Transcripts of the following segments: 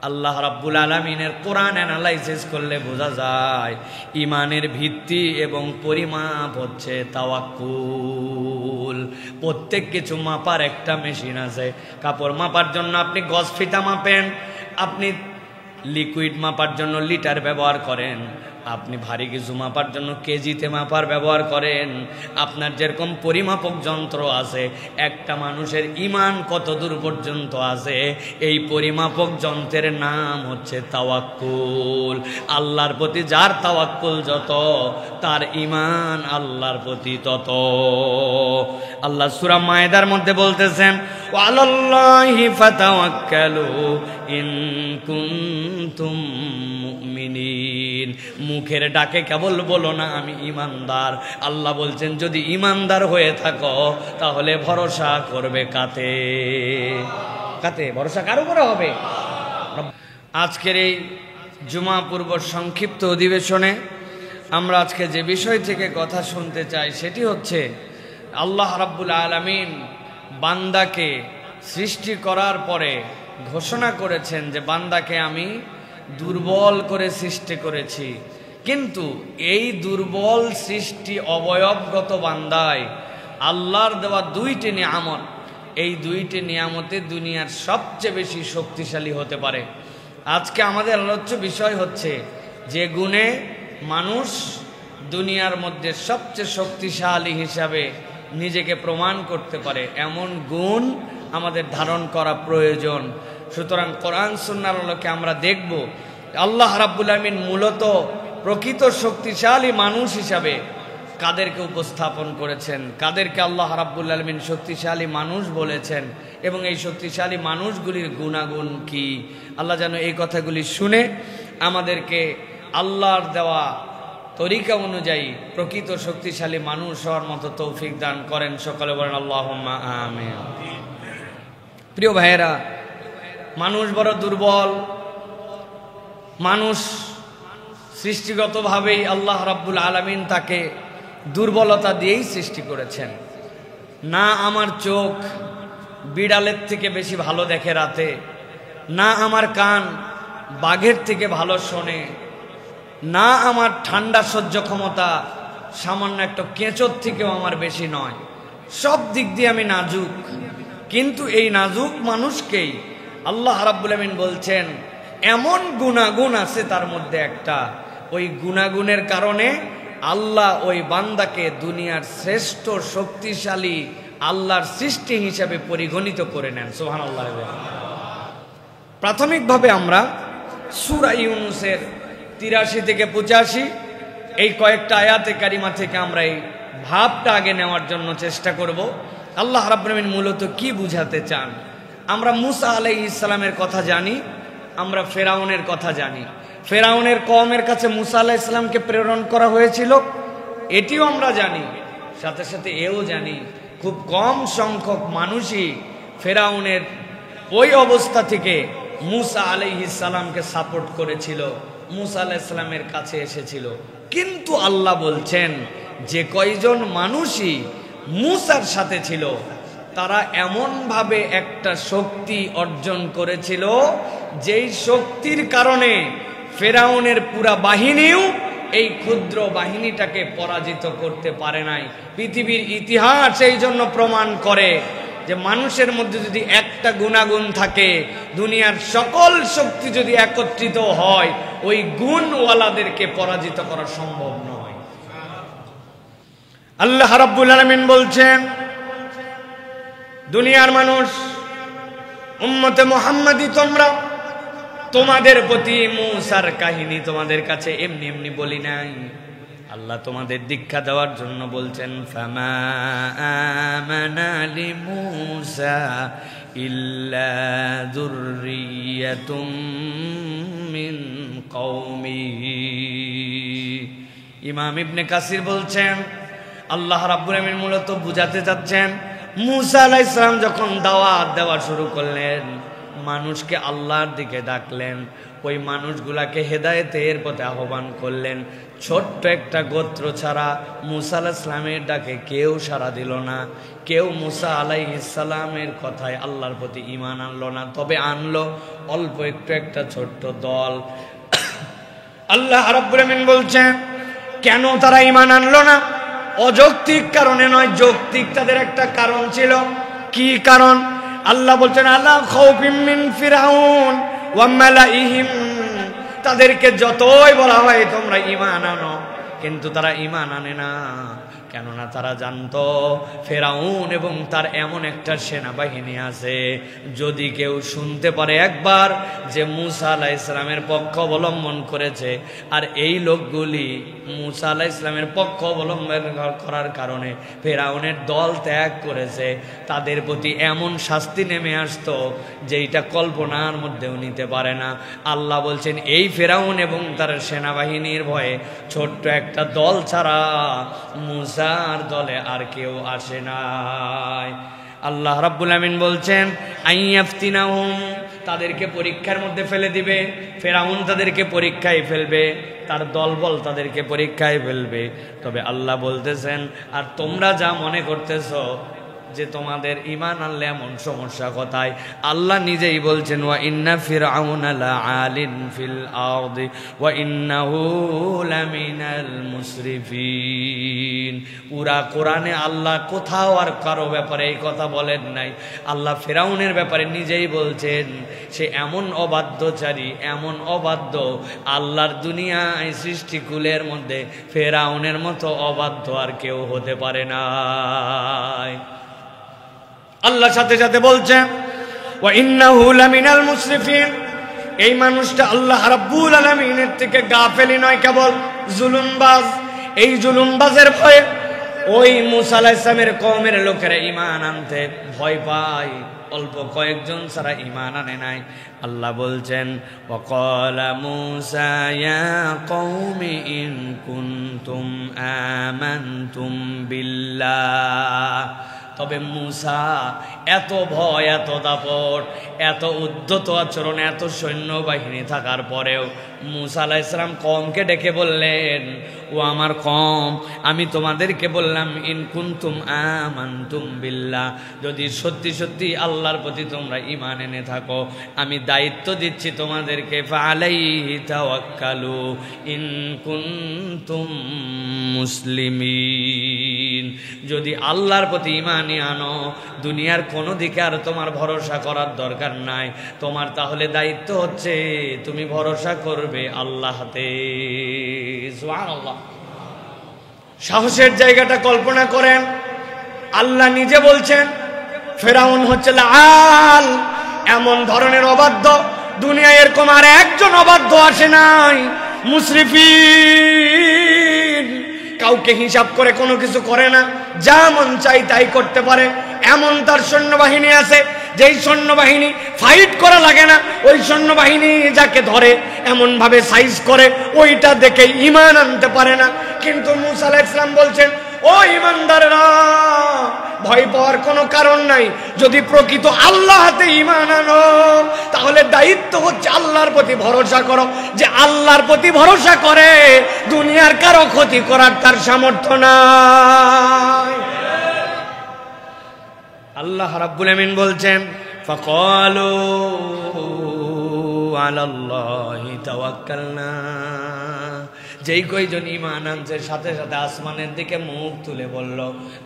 আল্লাহ রাব্বুল আলামিনের কোরআন অ্যানালাইসিস করলে বোঝা যায় ইমানের ভিত্তি এবং পরিমাপ হচ্ছে তাওয়াক্কুল। প্রত্যেক কিছু মাপার একটা মেশিন আছে। কাপড় মাপার জন্য আপনি গজ ফিতা মাপেন, আপনি লিকুইড মাপার জন্য লিটার ব্যবহার করেন, আপনি ভারী কিছু মাপার জন্য কেজিতে মাপার ব্যবহার করেন। আপনার যেরকম পরিমাপক যন্ত্র আছে, একটা মানুষের ঈমান কত দূর পর্যন্ত আছে, এই পরিমাপক যন্ত্রের নাম হচ্ছে তাওয়াক্কুল। আল্লাহর প্রতি যার তাওয়াক্কুল যত, তার ঈমান আল্লাহর প্রতি তত। আল্লাহ সূরা মায়েদার মধ্যে বলতেছেন, ওয়ালাল্লাহি ফাতাওয়াক্কালু ইন কুনতুম মুমিনিন। মুখের ডাকে কেবল বলো না আমি ঈমানদার। আল্লাহ বলছেন যদি ঈমানদার হয়ে থাকো তাহলে ভরসা করবে কাতে? কাতে ভরসা কার উপরে হবে? আজকের এই জুমা পূর্ব সংক্ষিপ্ত অধিবেশনে আমরা আজকে যে বিষয় থেকে কথা শুনতে চাই সেটি হচ্ছে আল্লাহ রাব্বুল আলামিন বান্দাকে সৃষ্টি করার পরে ঘোষণা করেছেন যে বান্দাকে আমি দুর্বল করে সৃষ্টি করেছি, কিন্তু এই দুর্বল সৃষ্টি অবয়বগত বান্দায় আল্লাহর দেওয়া দুইটি নিয়ামত, এই দুইটি নিয়ামতে দুনিয়ার সবচেয়ে বেশি শক্তিশালী হতে পারে। আজকে আমাদের আলোচ্য বিষয় হচ্ছে যে গুণে মানুষ দুনিয়ার মধ্যে সবচেয়ে শক্তিশালী হিসাবে নিজেকে প্রমাণ করতে পারে, এমন গুণ আমাদের ধারণ করা প্রয়োজন। সুতরাং কোরআন সুন্নাহর আলোকে আমরা দেখব আল্লাহ রাব্বুল আলামিন মূলত প্রকৃত শক্তিশালী মানুষ হিসাবে কাদেরকে উপস্থাপন করেছেন, কাদেরকে আল্লাহ রাব্বুল আলামিন শক্তিশালী মানুষ বলেছেন এবং এই শক্তিশালী মানুষগুলির গুণাগুণ কি। আল্লাহ যেন এই কথাগুলি শুনে আমাদেরকে আল্লাহর দেওয়া তরিকা অনুযায়ী প্রকৃত শক্তিশালী মানুষ হওয়ার মতো তৌফিক দান করেন। সকলে বলেন আল্লাহুম্মা আমিন। প্রিয় ভাইয়েরা, মানুষ বড় দুর্বল। মানুষ সৃষ্টিগতভাবেই আল্লাহ রাব্বুল আলামিন তাকে দুর্বলতা দিয়েই সৃষ্টি করেছেন। না আমার চোখ বিড়ালের থেকে বেশি ভালো দেখে রাতে, না আমার কান বাঘের থেকে ভালো শোনে, না আমার ঠান্ডা সহ্য ক্ষমতা সামান্য একটা কেঁচোর থেকেও আমার বেশি নয়। সব দিক দিয়ে আমি নাজুক, কিন্তু এই নাজুক মানুষকেই আল্লাহ রাব্বুল আলামিন বলছেন এমন গুণাগুণ আছে তার মধ্যে একটা, ওই গুণাগুণের কারণে আল্লাহ ওই বান্দাকে দুনিয়ার শ্রেষ্ঠ শক্তিশালী আল্লাহর সৃষ্টি হিসাবে পরিগণিত করে নেন। সুবহানাল্লাহ। প্রাথমিকভাবে আমরা সূরা ইউনূসের ৮৩ থেকে ৮৫ এই কয়েকটা আয়াতে কারিমা থেকে আমরা এই ভাবটা আগে নেওয়ার জন্য চেষ্টা করব। আল্লাহ রাব্বুল আলামিন মূলত কি বুঝাতে চান। আমরা মূসা আলাইহিস সালামের কথা জানি, আমরা ফেরাউনের কথা জানি। ফেরাউনের কওমের কাছে মূসা আলাইহিস সালামকে প্রেরণ করা হয়েছিল, এটিও আমরা জানি। সাথে সাথে এও জানি খুব কম সংখ্যক মানুষই ফেরাউনের ওই অবস্থা থেকে মূসা আলাইহিস সালামকে সাপোর্ট করেছিল, মূসা আলাইহিস সালামের কাছে এসেছিল। কিন্তু আল্লাহ বলছেন যে কয়জন মানুষই মূসার সাথে ছিল তারা এমনভাবে একটা শক্তি অর্জন করেছিল যেই শক্তির কারণে ফেরাউনের পুরা বাহিনীও এই ক্ষুদ্র বাহিনীটাকে পরাজিত করতে পারে নাই। পৃথিবীর ইতিহাস এই জন্য প্রমাণ করে যে মানুষের মধ্যে যদি একটা গুণাগুণ থাকে, দুনিয়ার সকল শক্তি যদি একত্রিত হয়, ওই গুণওয়ালাদেরকে পরাজিত করা সম্ভব নয়। আল্লাহ রাব্বুল আলামিন বলছেন দুনিয়ার মানুষ, উম্মতে মুহাম্মাদি তোমরা, তোমাদের প্রতি মূসার কাহিনী তোমাদের কাছে এমনি এমনি বলি নাই। আল্লাহ তোমাদের দীক্ষা দেওয়ার জন্য বলছেন ফামা আমানা লিমূসা ইল্লা যুররিয়াতুম মিন কওমিহি। ইমাম ইবনে কাসির বলছেন আল্লাহ রাব্বুল আলামিন মূলত বুঝাতে চাচ্ছেন মূসা আলাইহিস সালাম যখন দাওয়াত দেওয়া শুরু করলেন, মানুষকে আল্লাহর দিকে ডাকলেন, ওই মানুষগুলাকে হেদায়েতের পথে আহ্বান করলেন। ছোট্ট একটা গোত্র ছাড়া মুসা আলাইহিস সালামের ডাকে কেউ সাড়া দিল না, কেউ মুসা আলাইহিস সালামের কথায় আল্লাহর প্রতি ঈমান আনলো না, তবে আনলো অল্প একটু একটা ছোট্ট দল। আল্লাহ রাব্বুল আমিন বলছেন কেন তারা ঈমান আনলো না? অযৌক্তিক কারণে নয়, যৌক্তিক তাদের একটা কারণ ছিল। কি কারণ? আল্লাহ বলছেন আলা খাউফিম মিন ফিরাউন ওয়া মালাইহিম, তাদেরকে যতই বলা হয় তোমরা ঈমান আনো, কিন্তু তারা ঈমান আনে না। কেননা তারা জানতো ফেরাউন এবং তার এমন একটা সেনাবাহিনী আছে, যদি কেউ শুনতে পারে একবার যে মুসা আলাইহিস সালামের পক্ষ অবলম্বন করেছে, আর এই লোকগুলি মুসা আলাইহিস সালামের পক্ষ অবলম্বন করার কারণে ফেরাউনের দল ত্যাগ করেছে, তাদের প্রতি এমন শাস্তি নেমে আসতো যেইটা কল্পনার মধ্যেও নিতে পারে না। আল্লাহ বলছেন এই ফেরাউন এবং তার সেনাবাহিনীর ভয়ে ছোট্ট একটা দল ছাড়া মুসা আর দলে আর কেউ আসে নাই। আল্লাহ রাব্বুল আমিন বলছেন আইয়াফতিনাহুম, তাদেরকে পরীক্ষার মধ্যে ফেলে দিবে। ফেরাউন তাদেরকে পরীক্ষায় ফেলবে, তার দলবল তাদেরকে পরীক্ষায় ফেলবে। তবে আল্লাহ বলতেছেন আর তোমরা যা মনে করতেছো যে তোমাদের ঈমান আনলে এমন সমস্যা কোথায়, আল্লাহ নিজেই বলছেন ওয়া ইন্না ফিরআউনা লাআলিন ফিল আরদি ওয়া ইন্নাহু লামিনাল মুসরিফিন। পুরা কোরআনে আল্লাহ কোথাও আর কারো ব্যাপারে এই কথা বলেন নাই। আল্লাহ ফিরআউনের ব্যাপারে নিজেই বলছেন সে এমন অবাধ্যচারী, এমন অবাধ্য, আল্লাহর দুনিয়ায় সৃষ্টিকুলের মধ্যে ফিরআউনের মতো অবাধ্য আর কেউ হতে পারে না। আল্লাহ সাথে সাথে বলছেন ওয়া ইন্নাহু লামিনাল মুসরিফিন, এই মানুষটা আল্লাহ রাব্বুল আলামিনের থেকে গাফেলি নয়, কেবল জুলুমবাজ। এই জুলুমবাজের ভয়ে ওই মুসা আলাইহিস সালামের কওমের লোকেরা ঈমান আনতে ভয় পায়, অল্প কয়েকজন ছাড়া ঈমান আনে নাই। আল্লাহ বলছেন ওয়াকালা মুসা ইয়া কওমি ইন কুনতুম আমানতুম বিল্লাহ। তবে মুসা এত ভয়, এত দাপট, এত উদ্ধত আচরণ, এত সৈন্যবাহিনী থাকার পরেও মুসা আলাইহিস সালাম কওমকে ডেকে বললেন ও আমার কওম, আমি তোমাদেরকে বললাম ইন কুনতুম আমানতুম বিল্লাহ, যদি সত্যি সত্যি আল্লাহর প্রতি তোমরা ঈমান এনে থাকো, আমি দায়িত্ব দিচ্ছি তোমাদেরকে ফালাইহি তাওয়াক্কালু ইন কুনতুম মুসলিমিন। যদি আল্লাহর প্রতি ঈমানই আনো, দুনিয়ার কোনো দিকে আর তোমার ভরসা করার দরকার নাই। তোমার তাহলে দায়িত্ব হচ্ছে তুমি ভরসা করবে আল্লাহতে। সুবহানাল্লাহ। সাহসের জায়গাটা কল্পনা করেন। আল্লাহ নিজে বলছেন ফেরাউন হচ্ছে লাআল, এমন ধরনের অবাধ্য দুনিয়ায় এরকম আর একজন অবাধ্য আসে নাই। মুসরিফিন, কাউকে হিসাব করে কোনো কিছু করে না, যা মন চাই তাই করতে পারে, এমন তার সৈন্যবাহিনী আছে যেই সৈন্যবাহিনী ফাইট করা লাগে না, ওই সৈন্যবাহিনী যাকে ধরে এমন ভাবে সাইজ করে ওইটা দেখে ঈমান আনতে পারে না। কিন্তু মুসা আলাইহিস সালাম বলছেন ও ঈমানদাররা, ভয় পাওয়ার কোনো কারণ নাই। যদি প্রকৃত আল্লাহতে ঈমান আনো, তাহলে দায়িত্ব হচ্ছে আল্লাহর প্রতি ভরসা করো। যে আল্লাহর প্রতি ভরসা করে দুনিয়ার কারো ক্ষতি করার তার সামর্থ্য নাই। আল্লাহ রাব্বুল আমিন বলছেন ফাকালু আলাল্লাহি তাওয়াক্কালনা, যেই কয়জন ঈমান আনছে সাথে সাথে আসমানের দিকে মুখ তুলে বলল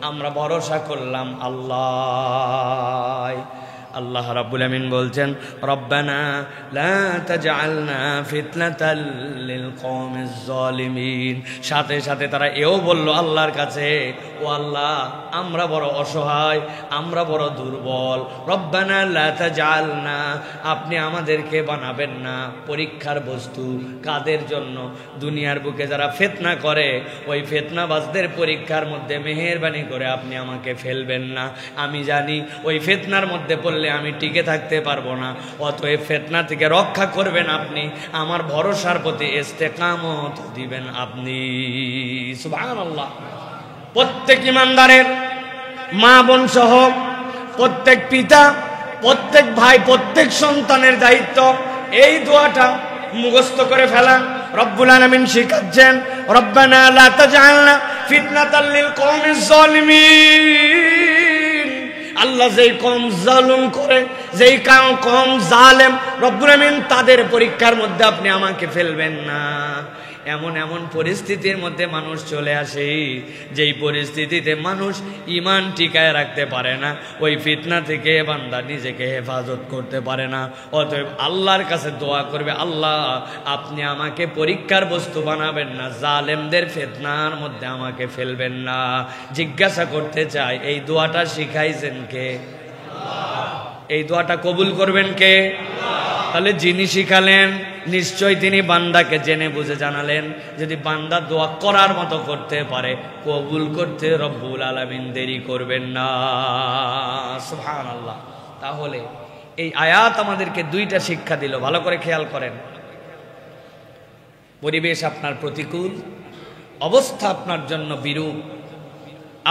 আমরা ভরসা করলাম আল্লাহ। আল্লাহ রাব্বুল আমিন বলছেন রব্বানা লা তাজআলনা ফিতনাতাল লিল কওমিজ জালিমিন। সাথে সাথে তারা এও বলল আল্লাহর কাছে, ও আল্লাহ আমরা বড় অসহায়, আমরা বড় দুর্বল। রব্বানা লা তাজআলনা, আপনি আমাদেরকে বানাবেন না পরীক্ষার বস্তু। কাদের জন্য? দুনিয়ার বুকে যারা ফিতনা করে ওই ফিতনাবাজদের পরীক্ষার মধ্যে মেহেরবানি করে আপনি আমাকে ফেলবেন না। আমি জানি ওই ফিতনার মধ্যে পড়লে আমি টিকে থাকতে পারবো না, অতএব ফিতনা থেকে রক্ষা করবেন আপনি, আমার ভরসার প্রতি ইস্তেকামত দিবেন আপনি। সুবহানাল্লাহ। প্রত্যেক ইমানদারের মা বোন সহ প্রত্যেক পিতা প্রত্যেক ভাই প্রত্যেক সন্তানের দায়িত্ব এই দোয়াটা মুখস্থ করে ফেলা। রব্বুল আলামিন শিখাচ্ছেন, রব্বানা লা তাজআলনা ফিতনাতাল লিল কওমিজ জালিমিন। আল্লাহ যেই কওম জালিম করে, যেই কওম জালেম, রব্বুল আলামিন তাদের পরীক্ষার মধ্যে আপনি আমাকে ফেলবেন না। এমন এমন পরিস্থিতির মধ্যে মানুষ চলে আসে, যেই পরিস্থিতিতে মানুষ ঈমান টিকায় রাখতে পারে না, ওই ফিতনা থেকে বান্দা নিজেকে হেফাজত করতে পারে না। অতএব আল্লাহর কাছে দোয়া করবে, আল্লাহ আপনি আমাকে পরীক্ষার বস্তু বানাবেন না, জালেমদের ফিতনার মধ্যে আমাকে ফেলবেন না। জিজ্ঞাসা করতে চাই, এই দোয়াটা শিখাইছেন কে? এই দোয়াটা কবুল করবেন কে? তাহলে যিনি শিখালেন নিশ্চয় তিনি বান্দাকে জেনে বুঝে জানালেন। যদি বান্দা দোয়া করার মতো করতে পারে, কবুল করতে রব্বুল আলামিন দেরি করবেন না। সুবহানাল্লাহ। তাহলে এই আয়াত আমাদেরকে দুইটা শিক্ষা দিল, ভালো করে খেয়াল করেন। পরিবেশ আপনার প্রতিকূল, অবস্থা আপনার জন্য বিরূপ,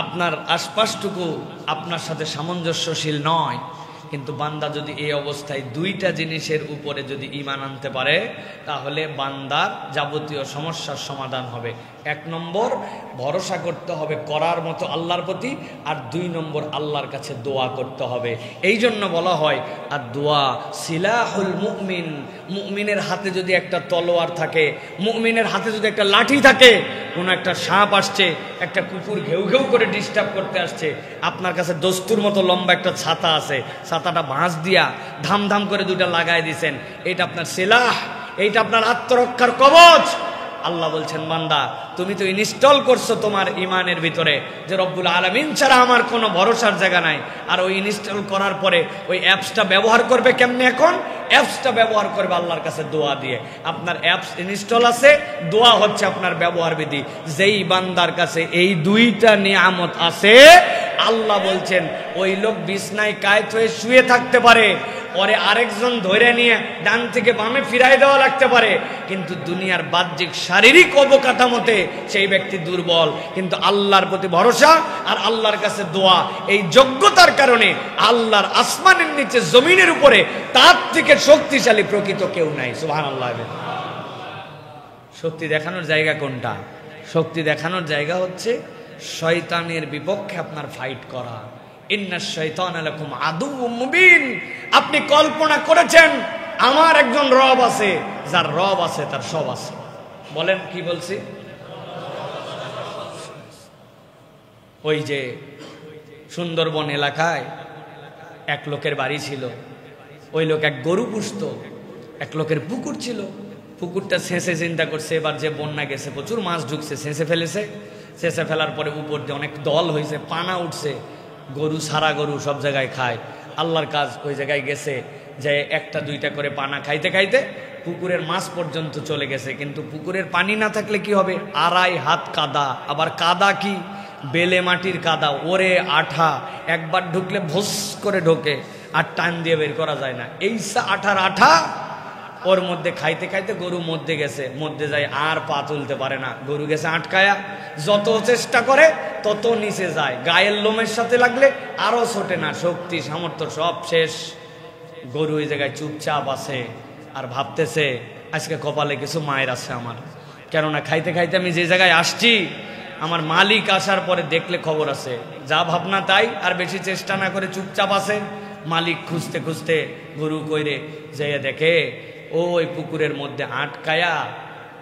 আপনার আশপাশটুকু আপনার সাথে সামঞ্জস্যশীল নয়, কিন্তু বান্দা যদি এই অবস্থায় দুইটা জিনিসের উপরে যদি ঈমান আনতে পারে, তাহলে বান্দার যাবতীয় সমস্যার সমাধান হবে। এক নম্বর, ভরসা করতে হবে করার মতো আল্লাহর প্রতি, আর দুই নম্বর, আল্লাহর কাছে দোয়া করতে হবে। এই জন্য বলা হয় আর দোয়া সিলাহুল মুমিন। মুমিনের হাতে যদি একটা তলোয়ার থাকে, মুমিনের হাতে যদি একটা লাঠি থাকে, কোনো একটা সাপ আসছে, একটা কুকুর ঘেউ ঘেউ করে ডিস্টার্ব করতে আসছে, আপনার কাছে দস্তুর মতো লম্বা একটা ছাতা আছে, ছাতাটা বাঁশ দিয়া ধাম ধাম করে দুইটা লাগাই দিছেন, এটা আপনার সিলাহ, এইটা আপনার আত্মরক্ষার কবচ। আল্লাহ বলছেন, বান্দা তুমি তো ইনস্টল করছো তোমার ইমানের ভিতরে যে রব্বুল আলামিন ছাড়া আমার কোনো ভরসার জায়গা নাই। আর ওই ইনস্টল করার পরে ওই অ্যাপসটা ব্যবহার করবে কেমনে? এখন অ্যাপসটা ব্যবহার করবে আল্লাহর কাছে দোয়া দিয়ে। আপনার অ্যাপস ইনস্টল আছে, দোয়া হচ্ছে আপনার ব্যবহার বিধি। যেই বান্দার কাছে এই দুইটা নিয়ামত আছে, আল্লাহ বলছেন ওই লোক বিছনায় কায়েত হয়ে শুয়ে থাকতে পারে, পরে আরেকজন ধরে নিয়ে ডান থেকে বামে ফিরাই দেওয়া লাগতে পারে, কিন্তু দুনিয়ার বাহ্যিক শারীরিক অবকাঠামোতে সেই ব্যক্তি দুর্বল, কিন্তু আল্লাহর প্রতি ভরসা আর আল্লাহর কাছে দোয়া, এই যোগ্যতার কারণে আল্লাহর আসমানের নিচে জমিনের উপরে তার থেকে শক্তিশালী প্রকৃত কেউ নাই। সুবহানাল্লাহ। শক্তি দেখানোর জায়গা কোনটা? শক্তি দেখানোর জায়গা হচ্ছে শয়তানের বিপক্ষে আপনার ফাইট করা। ইন্নাশ শাইতানা লাকুম আদুউম মুবিন। আপনি কল্পনা করেছেন আমার একজন রব আছে, যার রব আছে তার সব আছে। বলেন কি বলছি? ওই যে সুন্দরবন এলাকায় এক লোকের বাড়ি ছিল, ওই লোক এক গরু পুষত, এক লোকের পুকুর ছিল, পুকুরটা ছেঁচে চিন্তা করছে এবার যে বন্যা গেছে প্রচুর মাছ ঢুকছে, ছেঁচে ফেলেছে। ছেঁচে ফেলার পরে উপর দিয়ে অনেক দল হয়েছে, পানা উঠছে, গরু সারা গরু সব জায়গায় খায়। আল্লাহর কাজ, ওই জায়গায় গেছে যে একটা দুইটা করে পানা খাইতে খাইতে পুকুরের মাছ পর্যন্ত চলে গেছে। কিন্তু পুকুরের পানি না থাকলে কি হবে? 2.5 হাত কাদা, আবার কাদা কি বেলে মাটির কাদা, ওরে আঠা, একবার ঢুকলে ভোস করে ঢোকে আর টান দিয়ে বের করা যায় না। এই আঠার আঠা ওর মধ্যে খাইতে খাইতে গরু মধ্যে গেছে, মধ্যে যায় আর পা তুলতে পারে না, গরু গেছে আটকায়া। যত চেষ্টা করে তত নিচে যায়, গায়ের লোমের সাথে লাগলে আরো ছোটে না, শক্তি সামর্থ্য সব শেষ। গরু ওই জায়গায় চুপচাপ আছে আর ভাবতেছে আজকে কপালে কিছু মায়ের আছে আমার, কেননা খাইতে খাইতে আমি যে জায়গায় আসছি আমার মালিক আসার পরে দেখলে খবর আছে। যা ভাবনা তাই, আর বেশি চেষ্টা না করে চুপচাপ আছে। মালিক খুঁজতে খুঁজতে গরু কইরে যেয়ে দেখে ওই পুকুরের মধ্যে আটকায়া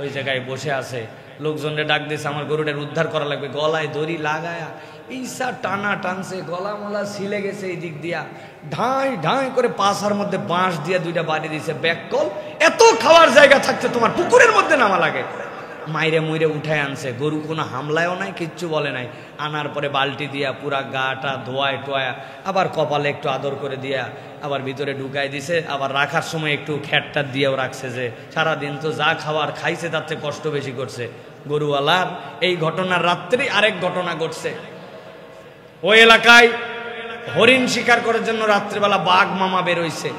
ওই জায়গায় বসে আছে। লোকজনরে ডাক দিয়েছে, আমার গরুটার উদ্ধার করা লাগবে। গলায় দড়ি লাগায়া এইসা টানা টানছে, গলা মলা ছিলে গেছে এই দিক দিয়া, ঢাই ঢাই করে পাশার মধ্যে বাঁশ দিয়া দুইটা বাড়ি দিয়েছে। ব্যাককল, এত খাওয়ার জায়গা থাকতে তোমার পুকুরের মধ্যে নামা লাগে। মাইরে মুইরে উঠায় আনছে, গরু কোনো হামলায়ও নাই, কিচ্ছু বলে নাই। আনার পরে বালতি দিয়া পুরা গাটা ধোয়ায় টোয়া, আবার কপালে একটু আদর করে দিয়া আবার ভিতরে ঢুকাই দিছে। আবার রাখার সময় একটু খ্যাটটা দিয়েও রাখছে, যে সারাদিন তো যা খাওয়ার খাইছে তার চেয়ে কষ্ট বেশি করছে গরুওয়ালার। এই ঘটনার রাত্রি আরেক ঘটনা ঘটছে। ওই এলাকায় হরিণ শিকার করার জন্য রাত্রিবেলা বাঘ মামা বেরোইছে।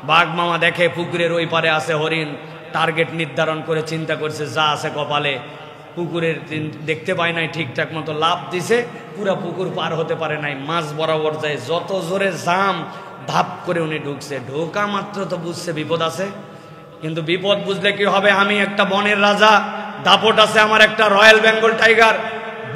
বাঘ মামা দেখে পুকুরের ওই পারে আছে হরিণ, টার্গেট নির্ধারণ করে চিন্তা করছে যা আছে কপালে, পুকুরের দেখতে পায় নাই ঠিকঠাক মতো, লাভ দিছে, পুরা পুকুর পার হতে পারে নাই, মাছ বরাবর যায়। যত জোরে জাম ধাপ করে উনি ঢুকছে, ঢোকা মাত্র তো বুঝছে বিপদ আছে। কিন্তু বিপদ বুঝলে কি হবে, আমি একটা বনের রাজা, দাপট আছে আমার একটা রয়্যাল বেঙ্গল টাইগার,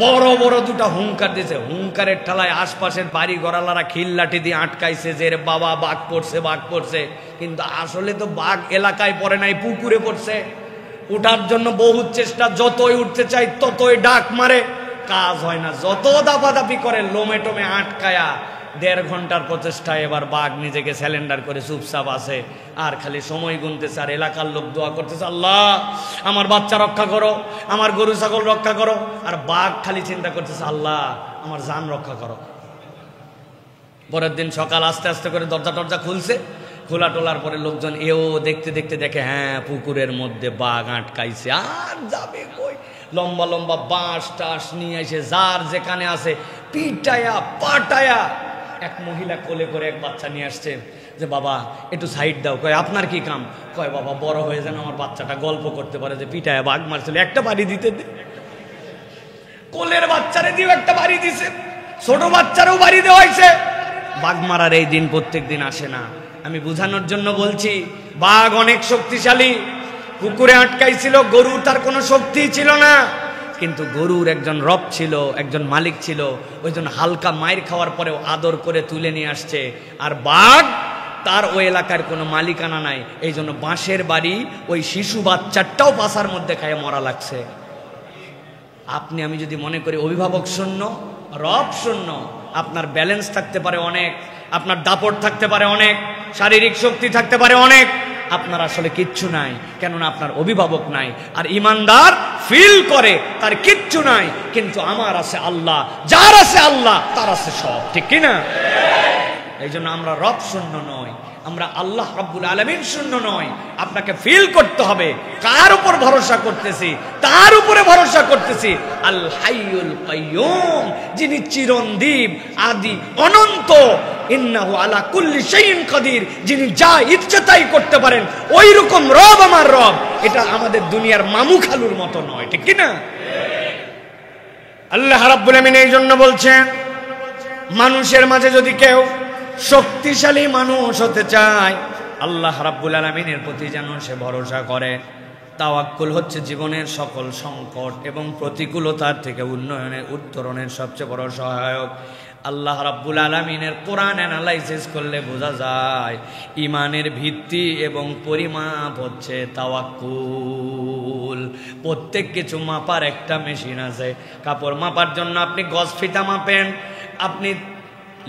বড় বড় দুটা হুঙ্কার দিয়েছে। হুঙ্কারের ঠালায় আশপাশের বাড়ি গড়ালারা খিল্লাটি দিয়ে আটকাইছে যে বাবা বাঘ পড়ছে বাঘ পড়ছে, কিন্তু আসলে তো বাঘ এলাকায় পড়ে নাই, পুকুরে পড়ছে। উঠার জন্য বহু চেষ্টা, যতই উঠতে চাই ততই ডাক মারে, কাজ হয় না। যত দাপাদাপি করে লোমে টোমে আটকায়া 1.5 ঘন্টার প্রচেষ্টায় এবার বাঘ নিজেকে স্যালেন্ডার করে চুপচাপ আছে, আর খালি সময় গুনতেছে। আর এলাকার লোক দোয়া করতেছে, আল্লাহ আমার বাচ্চা রক্ষা করো, আমার গরু ছাগল রক্ষা করো। আর বাঘ খালি চিন্তা করতেছে, আল্লাহ আমার জান রক্ষা করো। পরের দিন সকাল আস্তে আস্তে করে দরজা টরজা খুলছে, খোলা টোলার পরে লোকজন এও দেখতে দেখতে দেখে হ্যাঁ পুকুরের মধ্যে বাঘ আটকাইছে। আর যাবে কই, লম্বা লম্বা বাঁশ টাস নিয়ে এসে যার যেখানে আছে পিটায়া পাটায়া। এক মহিলা কোলে করে এক বাচ্চা নিয়ে আসছে, যে বাবা একটু সাইড দাও। কয় আপনার কি কাম? কয় বাবা বড় হয়ে যেন আমার বাচ্চাটা গল্প করতে পারে যে পিটায়া বাঘ মারছিল, একটা বাড়ি দিতে দে। কোলের বাচ্চারে দিও একটা বাড়ি দিছে, ছোট বাচ্চারও বাড়ি দেওয়া হয়েছে। বাঘ মারার এই দিন প্রত্যেক দিন আসে না। আমি বুঝানোর জন্য বলছি, বাঘ অনেক শক্তিশালী। পুকুরে আটকাইছিল, গরু তার কোনো শক্তি ছিল না, কিন্তু গরুর একজন রব ছিল, একজন মালিক ছিল। ওই জন্য হালকা মায়ের খাওয়ার পরেও আদর করে তুলে নিয়ে আসছে। আর বাঘ তার ওই এলাকার কোনো মালিকানা নাই, এই জন্য বাঁশের বাড়ি ওই শিশু বাচ্চাটাও পাশার মধ্যে খায় মরা লাগছে। আপনি আমি যদি মনে করি অভিভাবক শূন্য, রব শূন্য, আপনার ব্যালেন্স থাকতে পারে অনেক, আপনার দাপট থাকতে পারে অনেক, শারীরিক শক্তি থাকতে পারে অনেক, আপনার আসলে কিচ্ছু নাই, কেননা আপনার অভিভাবক নাই। আর ইমানদার ফিল করে তার কিচ্ছু নাই, কিন্তু আমার আছে আল্লাহ, যার আছে আল্লাহ তার আছে সব, ঠিক কিনা? এই জন্য আমরা রব শূন্য নয়, আমরা আল্লাহ রাব্বুল আলামিন শূন্য নয়। আপনাকে ফিল করতে হবে কার উপর ভরসা করতেছি, তার উপরে ভরসা করতেছি। আল হাইয়ুল কাইয়ুম, যিনি চিরঞ্জীব, আদি অনন্ত, ইন্নাহু আলা কুল্লি শাইইন কাদির, যিনি যা ইচ্ছে তাই করতে পারেন, ওই রকম রব আমার রব। এটা আমাদের দুনিয়ার মামু খালুর মতো নয়, ঠিক কি না? আল্লাহ রাব্বুল আলামিন এই জন্য বলছেন, মানুষের মাঝে যদি কেউ শক্তিশালী মানুষ হতে চায়, আল্লাহ রাব্বুল আলামিনের প্রতি যেন সে ভরসা করে। তাওয়াক্কুল হচ্ছে জীবনের সকল সংকট এবং প্রতিকূলতার থেকে উত্তরণের সবচেয়ে বড় সহায়ক। আল্লাহ রাব্বুল আলামিনের কোরআন অ্যানালাইসিস করলে বোঝা যায় ইমানের ভিত্তি এবং পরিমাপ হচ্ছে তাওয়াক্কুল। প্রত্যেক কিছু মাপার একটা মেশিন আছে। কাপড় মাপার জন্য আপনি গজ ফিতা মাপেন, আপনি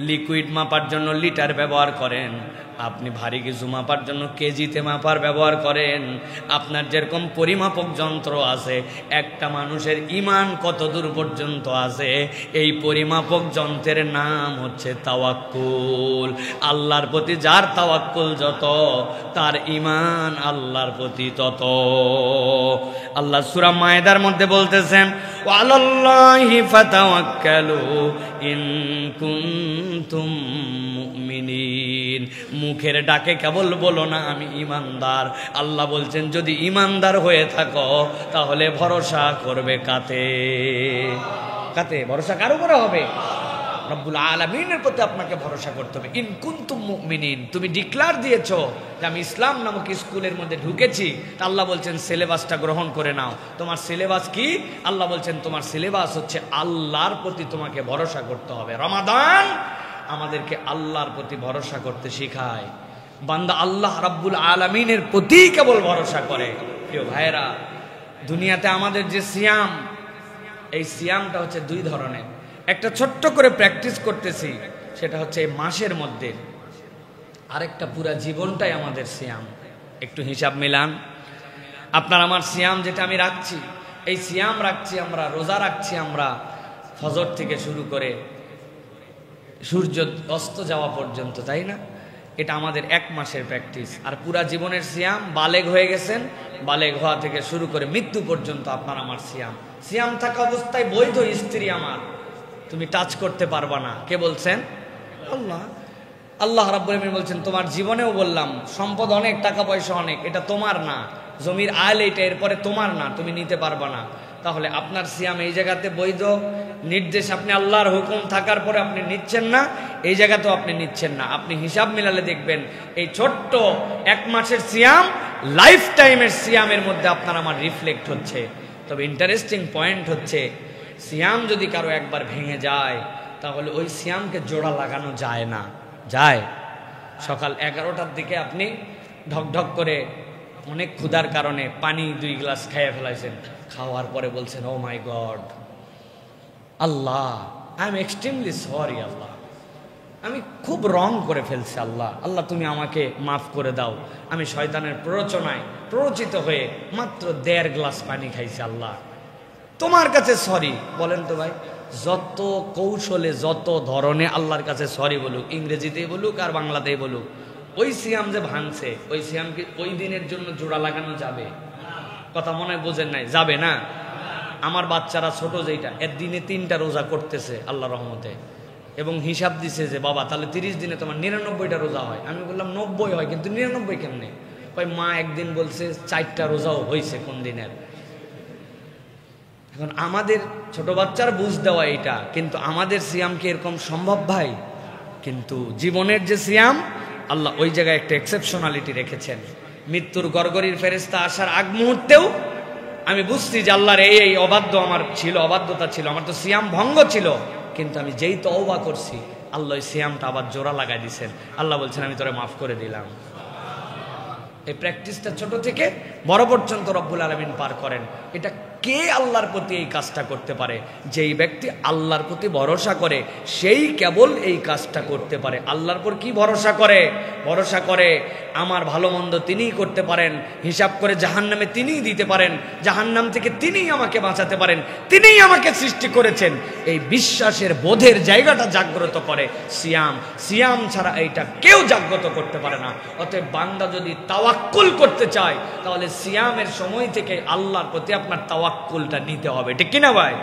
লিকুইড মাপার জন্য লিটার ব্যবহার করেন, আপনি ভারী কিছু মাপার জন্য কেজিতে মাপার ব্যবহার করেন। আপনার যেরকম পরিমাপক যন্ত্র আছে, একটা মানুষের ঈমান কত দূর পর্যন্ত আছে, এই পরিমাপক যন্ত্রের নাম হচ্ছে তাওয়াক্কুল। আল্লাহর প্রতি যার তাওয়াক্কুল যত, তার ঈমান আল্লাহর প্রতি তত। আল্লাহ সূরা মায়েদার মধ্যে বলতেছেন, ওয়ালাল্লাহি ফাতাওয়াক্কালু ইন কুনতুম মুমিনিন। মুখের ডাকে কেবল বলো না আমি ইমানদার। আল্লাহ বলছেন যদি ইমানদার হয়ে থাকো তাহলে ভরসা করবে কাতে? কাতে ভরসা কার উপরে হবে? রব্বুল আলামিনের প্রতি আপনাকে ভরসা করতে হবে। ইন কুনতুম মুমিনিন, তুমি ডিক্লার দিয়েছো যে আমি ইসলাম নামক স্কুলের মধ্যে ঢুকেছি, তা আল্লাহ বলছেন সিলেবাসটা গ্রহণ করে নাও। তোমার সিলেবাস কি? আল্লাহ বলছেন তোমার সিলেবাস হচ্ছে আল্লাহর প্রতি তোমাকে ভরসা করতে হবে। রমাদান আমাদেরকে আল্লাহর প্রতি ভরসা করতে শেখায়। বান্দা আল্লাহ রাব্বুল আলামিনের প্রতি কেবল ভরসা করে। প্রিয় ভাইয়েরা, দুনিয়াতে আমাদের যে সিয়াম, এই সিয়ামটা হচ্ছে দুই ধরনের। একটা ছোট্ট করে প্র্যাকটিস করতেছি, সেটা হচ্ছে এই মাসের মধ্যে, আরেকটা পুরা জীবনটাই আমাদের সিয়াম। একটু হিসাব মিলান। আপনার আমার সিয়াম যেটা আমি রাখছি, এই সিয়াম রাখছি আমরা, রোজা রাখছি আমরা ফজর থেকে শুরু করে সূর্য অস্ত যাওয়া পর্যন্ত, তাই না? এটা আমাদের 1 মাসের প্র্যাকটিস। আর পুরা জীবনের সিয়াম, বালেগ হয়ে গেছেন, বালেগ হওয়া থেকে শুরু করে মৃত্যু পর্যন্ত আপনার আমার সিয়াম। সিয়াম থাকা অবস্থায় বৈধ স্ত্রী আমার তুমি টাচ করতে পারবা না। কে বলছেন? আল্লাহ। আল্লাহ রাব্বুল আলামিন বলছেন তোমার জীবনেও বললাম সম্পদ অনেক, টাকা পয়সা অনেক, এটা তোমার না, জমির আল এইটা, এরপরে তোমার না, তুমি নিতে পারবা না। তাহলে আপনার সিয়াম এই জায়গাতে বৈধ নির্দেশ, আপনি আল্লাহর হুকুম থাকার পরে আপনি নিচ্ছেন না, এই জায়গাতেও আপনি নিচ্ছেন না। আপনি হিসাব মিলালে দেখবেন এই ছোট্ট 1 মাসের সিয়াম লাইফ টাইমের সিয়ামের মধ্যে আপনার আমার রিফ্লেক্ট হচ্ছে। তবে ইন্টারেস্টিং পয়েন্ট হচ্ছে, সিয়াম যদি কারো একবার ভেঙে যায় তাহলে ওই সিয়ামকে জোড়া লাগানো যায় না। যায়? সকাল 11টার দিকে আপনি ঢকঢক করে অনেক ক্ষুধার কারণে পানি 2 গ্লাস খেয়ে ফেলাইছেন, খাওয়ার পরে বলছেন, oh my god Allah, I am extremely sorry Allah, আমি খুব রং করে ফেলছি আল্লাহ, আল্লাহ তুমি আমাকে মাফ করে দাও, আমি শয়তানের প্ররোচনায় প্ররোচিত হয়ে মাত্র 1.5 গ্লাস পানি খাইছি আল্লাহ, তোমার কাছে সরি। বলেন তো ভাই, যত কৌশলে যত ধরনে আল্লাহর কাছে সরি বলুক, ইংরেজিতেই বলুক আর বাংলাতেই বলুক, ওই সিয়াম যে ভাঙছে ওই সিয়ামকে ওই দিনের জন্য জোড়া লাগানো যাবে? কথা মনে হয় বোঝেন নাই, যাবে না। আমার বাচ্চারা ছোট যেটা, এর দিনে 3টা রোজা করতেছে আল্লাহ রহমতে, এবং হিসাব দিছে যে বাবা তাহলে 30 দিনে তোমার 99টা রোজা হয়। আমি বললাম 90 হয়, কিন্তু 99 কেমনে? ওই মা একদিন বলছে 4টা রোজাও হয়েছে কোন দিনের। এখন আমাদের ছোট বাচ্চার বুঝ দেওয়া এটা, কিন্তু আমাদের সিয়াম কি এরকম সম্ভব ভাই? কিন্তু জীবনের যে সিয়াম, আল্লাহ ওই জায়গায় একটা এক্সেপশনালিটি রেখেছেন। মৃত্যুর গড়গড়ির ফেরেশতা আসার আগ মুহূর্তেও আমি বুঝছি যে আল্লাহর এই অবাধ্যতা ছিল, আমার তো সিয়াম ভঙ্গ ছিল, কিন্তু আমি যেই তওবা করছি আল্লাহ ওই সিয়ামটা আবার জোড়া লাগাই দিয়েছেন। আল্লাহ বলছেন আমি তোরে মাফ করে দিলাম। এই প্র্যাকটিসটা ছোট থেকে বড় পর্যন্ত রব্বুল আলামিন পার করেন। এটা কে আল্লাহর প্রতি এই কাজটা করতে পারে? যেই ব্যক্তি আল্লাহর প্রতি ভরসা করে সেই কেবল এই কাজটা করতে পারে। আল্লাহর পর কি ভরসা করে? ভরসা করে আমার ভালো মন্দ তিনিই করতে পারেন, হিসাব করে জাহান্নামে তিনিই দিতে পারেন, জাহান্নাম থেকে তিনিই আমাকে বাঁচাতে পারেন, তিনিই আমাকে সৃষ্টি করেছেন। এই বিশ্বাসের বোধের জায়গাটা জাগ্রত করে সিয়াম। সিয়াম ছাড়া এইটা কেউ জাগ্রত করতে পারে না। অতএব বান্দা যদি তাওয়াক্কুল করতে চায় তাহলে সিয়ামের সময় থেকে আল্লাহর প্রতি আপনার তাওয়াক্কুলটা নিতে হবে, ঠিক কিনা ভাই?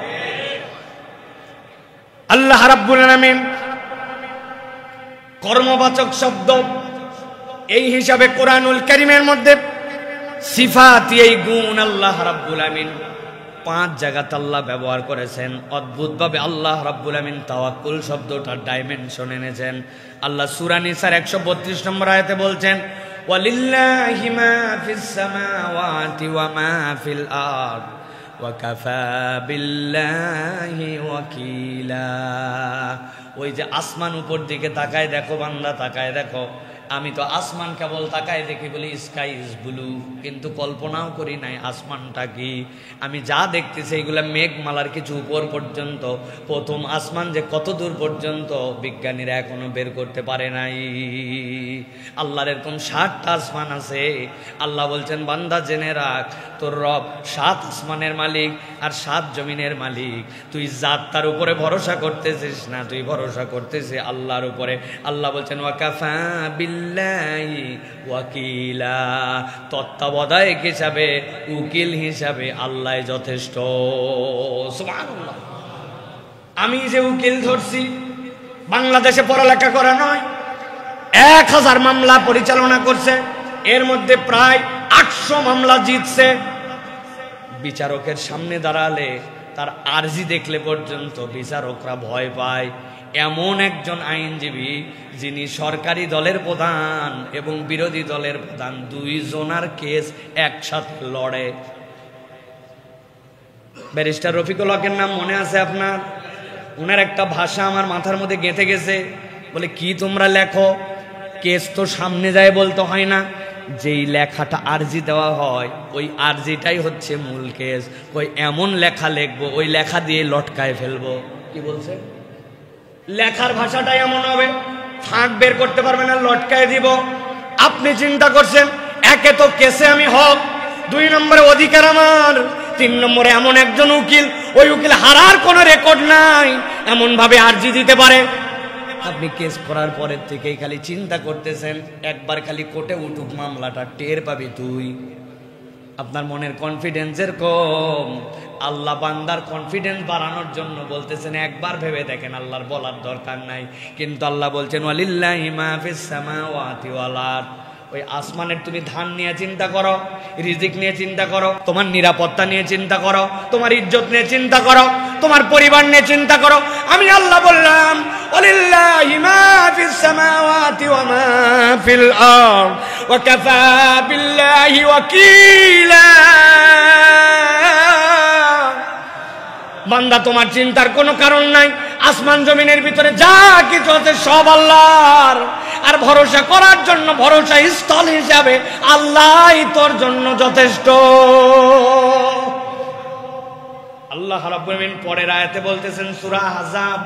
আল্লাহ রাব্বুল আলামিন কর্মবাচক শব্দ, এই হিসাবে কোরআনুল কারীমের মধ্যে সিফাত, এই গুণ আল্লাহ রাব্বুল আলামিন 5 জায়গাতে আল্লাহ ব্যবহার করেছেন। অদ্ভুতভাবে আল্লাহ রাব্বুল আলামিন তাওয়াক্কুল শব্দটার ডাইমেনশন এনেছেন। আল্লাহ সূরা নিসার 132 নম্বর আয়াতে বলছেন, ওয়ালিল্লাহি মা ফিস সামাওয়াতি ওয়া মা ফিল আরদ ওয়া কাফা বিল্লাহি ওয়াকিলা। ওই যে আসমান উপর দিকে তাকায় দেখো বান্দা, তাকায় দেখো। আমি তো আসমান কেবল তাকায় দেখি বলি স্কাই ইজ ব্লু, কিন্তু কল্পনাও করি নাই আসমানটা কি। আমি যা দেখতেছি এগুলা মেঘমালার কিছু উপর পর্যন্ত। প্রথম আসমান যে কত দূর পর্যন্ত বিজ্ঞানীরা এখনো বের করতে পারে নাই। আল্লাহর এরকম 7টা আসমান আছে। আল্লাহ বলছেন বান্দা জেনে রাখ, তোর রব 7 আসমানের মালিক আর 7 জমিনের মালিক। তুই জাতটার উপরে ভরসা করতেছিস না, তুই ভরসা করতেছিস আল্লাহর উপরে। আল্লাহ বলছেন ওয়াকাফা বিল্লাহি ওয়াকিলা, তত্ত্বাবধায়ক হিসাবে, উকিল হিসাবে আল্লাহ যথেষ্ট। সুবহানাল্লাহ। আমি যে উকিল ধরছি, বাংলাদেশে পড়ালেখা করা নয়, 1000 মামলা পরিচালনা করছে, এর মধ্যে প্রায় 800 মামলা জিতছে। বিচারকের সামনে দাঁড়ালে তার আরজি দেখলে পর্যন্ত বিচারকরা ভয় পায়। এমন একজন আইনজীবী যিনি সরকারি দলের প্রধান এবং বিরোধী দলের প্রধান, 2 জনার কেস একসাথে লড়ে। ব্যারিস্টার রফিকুল হকের নাম মনে আছে আপনার? ওনার একটা ভাষা আমার মাথার মধ্যে গেঁথে গেছে। বলে কি তোমরা লেখো, কেস তো সামনে যায় বলতে হয় না, যেই লেখাটা আরজি দেওয়া হয় ওই আরজিটাই হচ্ছে মূল কেস। ওই এমন লেখা লিখবো, ওই লেখা দিয়ে লটকায় ফেলবো। কি বলছে? লেখার ভাষাটাই এমন হবে, ফাঁক বের করতে পারবে না, লটকায় দিব। আপনি চিন্তা করছেন, একে তো কেসে আমি হক, 2 নম্বরে অধিকার আমার, 3 নম্বরে এমন একজন উকিল, ওই উকিল হারার কোনো রেকর্ড নাই, এমন ভাবে আরজি দিতে পারে। আপনি কেস করার পরের থেকেই খালি চিন্তা করতেছেন, একবার খালি কোর্টে উঠুক মামলাটা, টের পাবি তুই। আপনার মনের কনফিডেন্সের কম। আল্লাহ বান্দার কনফিডেন্স বাড়ানোর জন্য বলতেছেন একবার ভেবে দেখেন, আল্লাহর বলার দরকার নাই। কিন্তু আল্লাহ বলছেন ওয়ালিল্লাহি মা ফিস সামাওয়াতি ওয়াল আরদ ওই আসমানের তুমি ধান নিয়ে চিন্তা করো, রিজিক নিয়ে চিন্তা করো, তোমার নিরাপত্তা নিয়ে চিন্তা করো, তোমার ইজ্জত নিয়ে চিন্তা করো, তোমার পরিবার নিয়ে চিন্তা করো। আমি আল্লাহ বললাম ওয়ালিল্লাহি মা ফিস সামাওয়াতি ওয়া মা ফিল আরদ ওয়া কাফা বিল্লাহি ওয়াকিলা। বান্দা তোমার চিন্তার কোনো কারণ নাই, আসমান জমিনের ভিতরে যা কিছু আছে সব আল্লাহর। আর ভরসা করার জন্য ভরসা স্থল হিসাবে আল্লাহই তোর জন্য যথেষ্ট। আল্লাহ রাব্বুল আলামিন পরের আয়াতে বলতেছেন সূরা আহজাব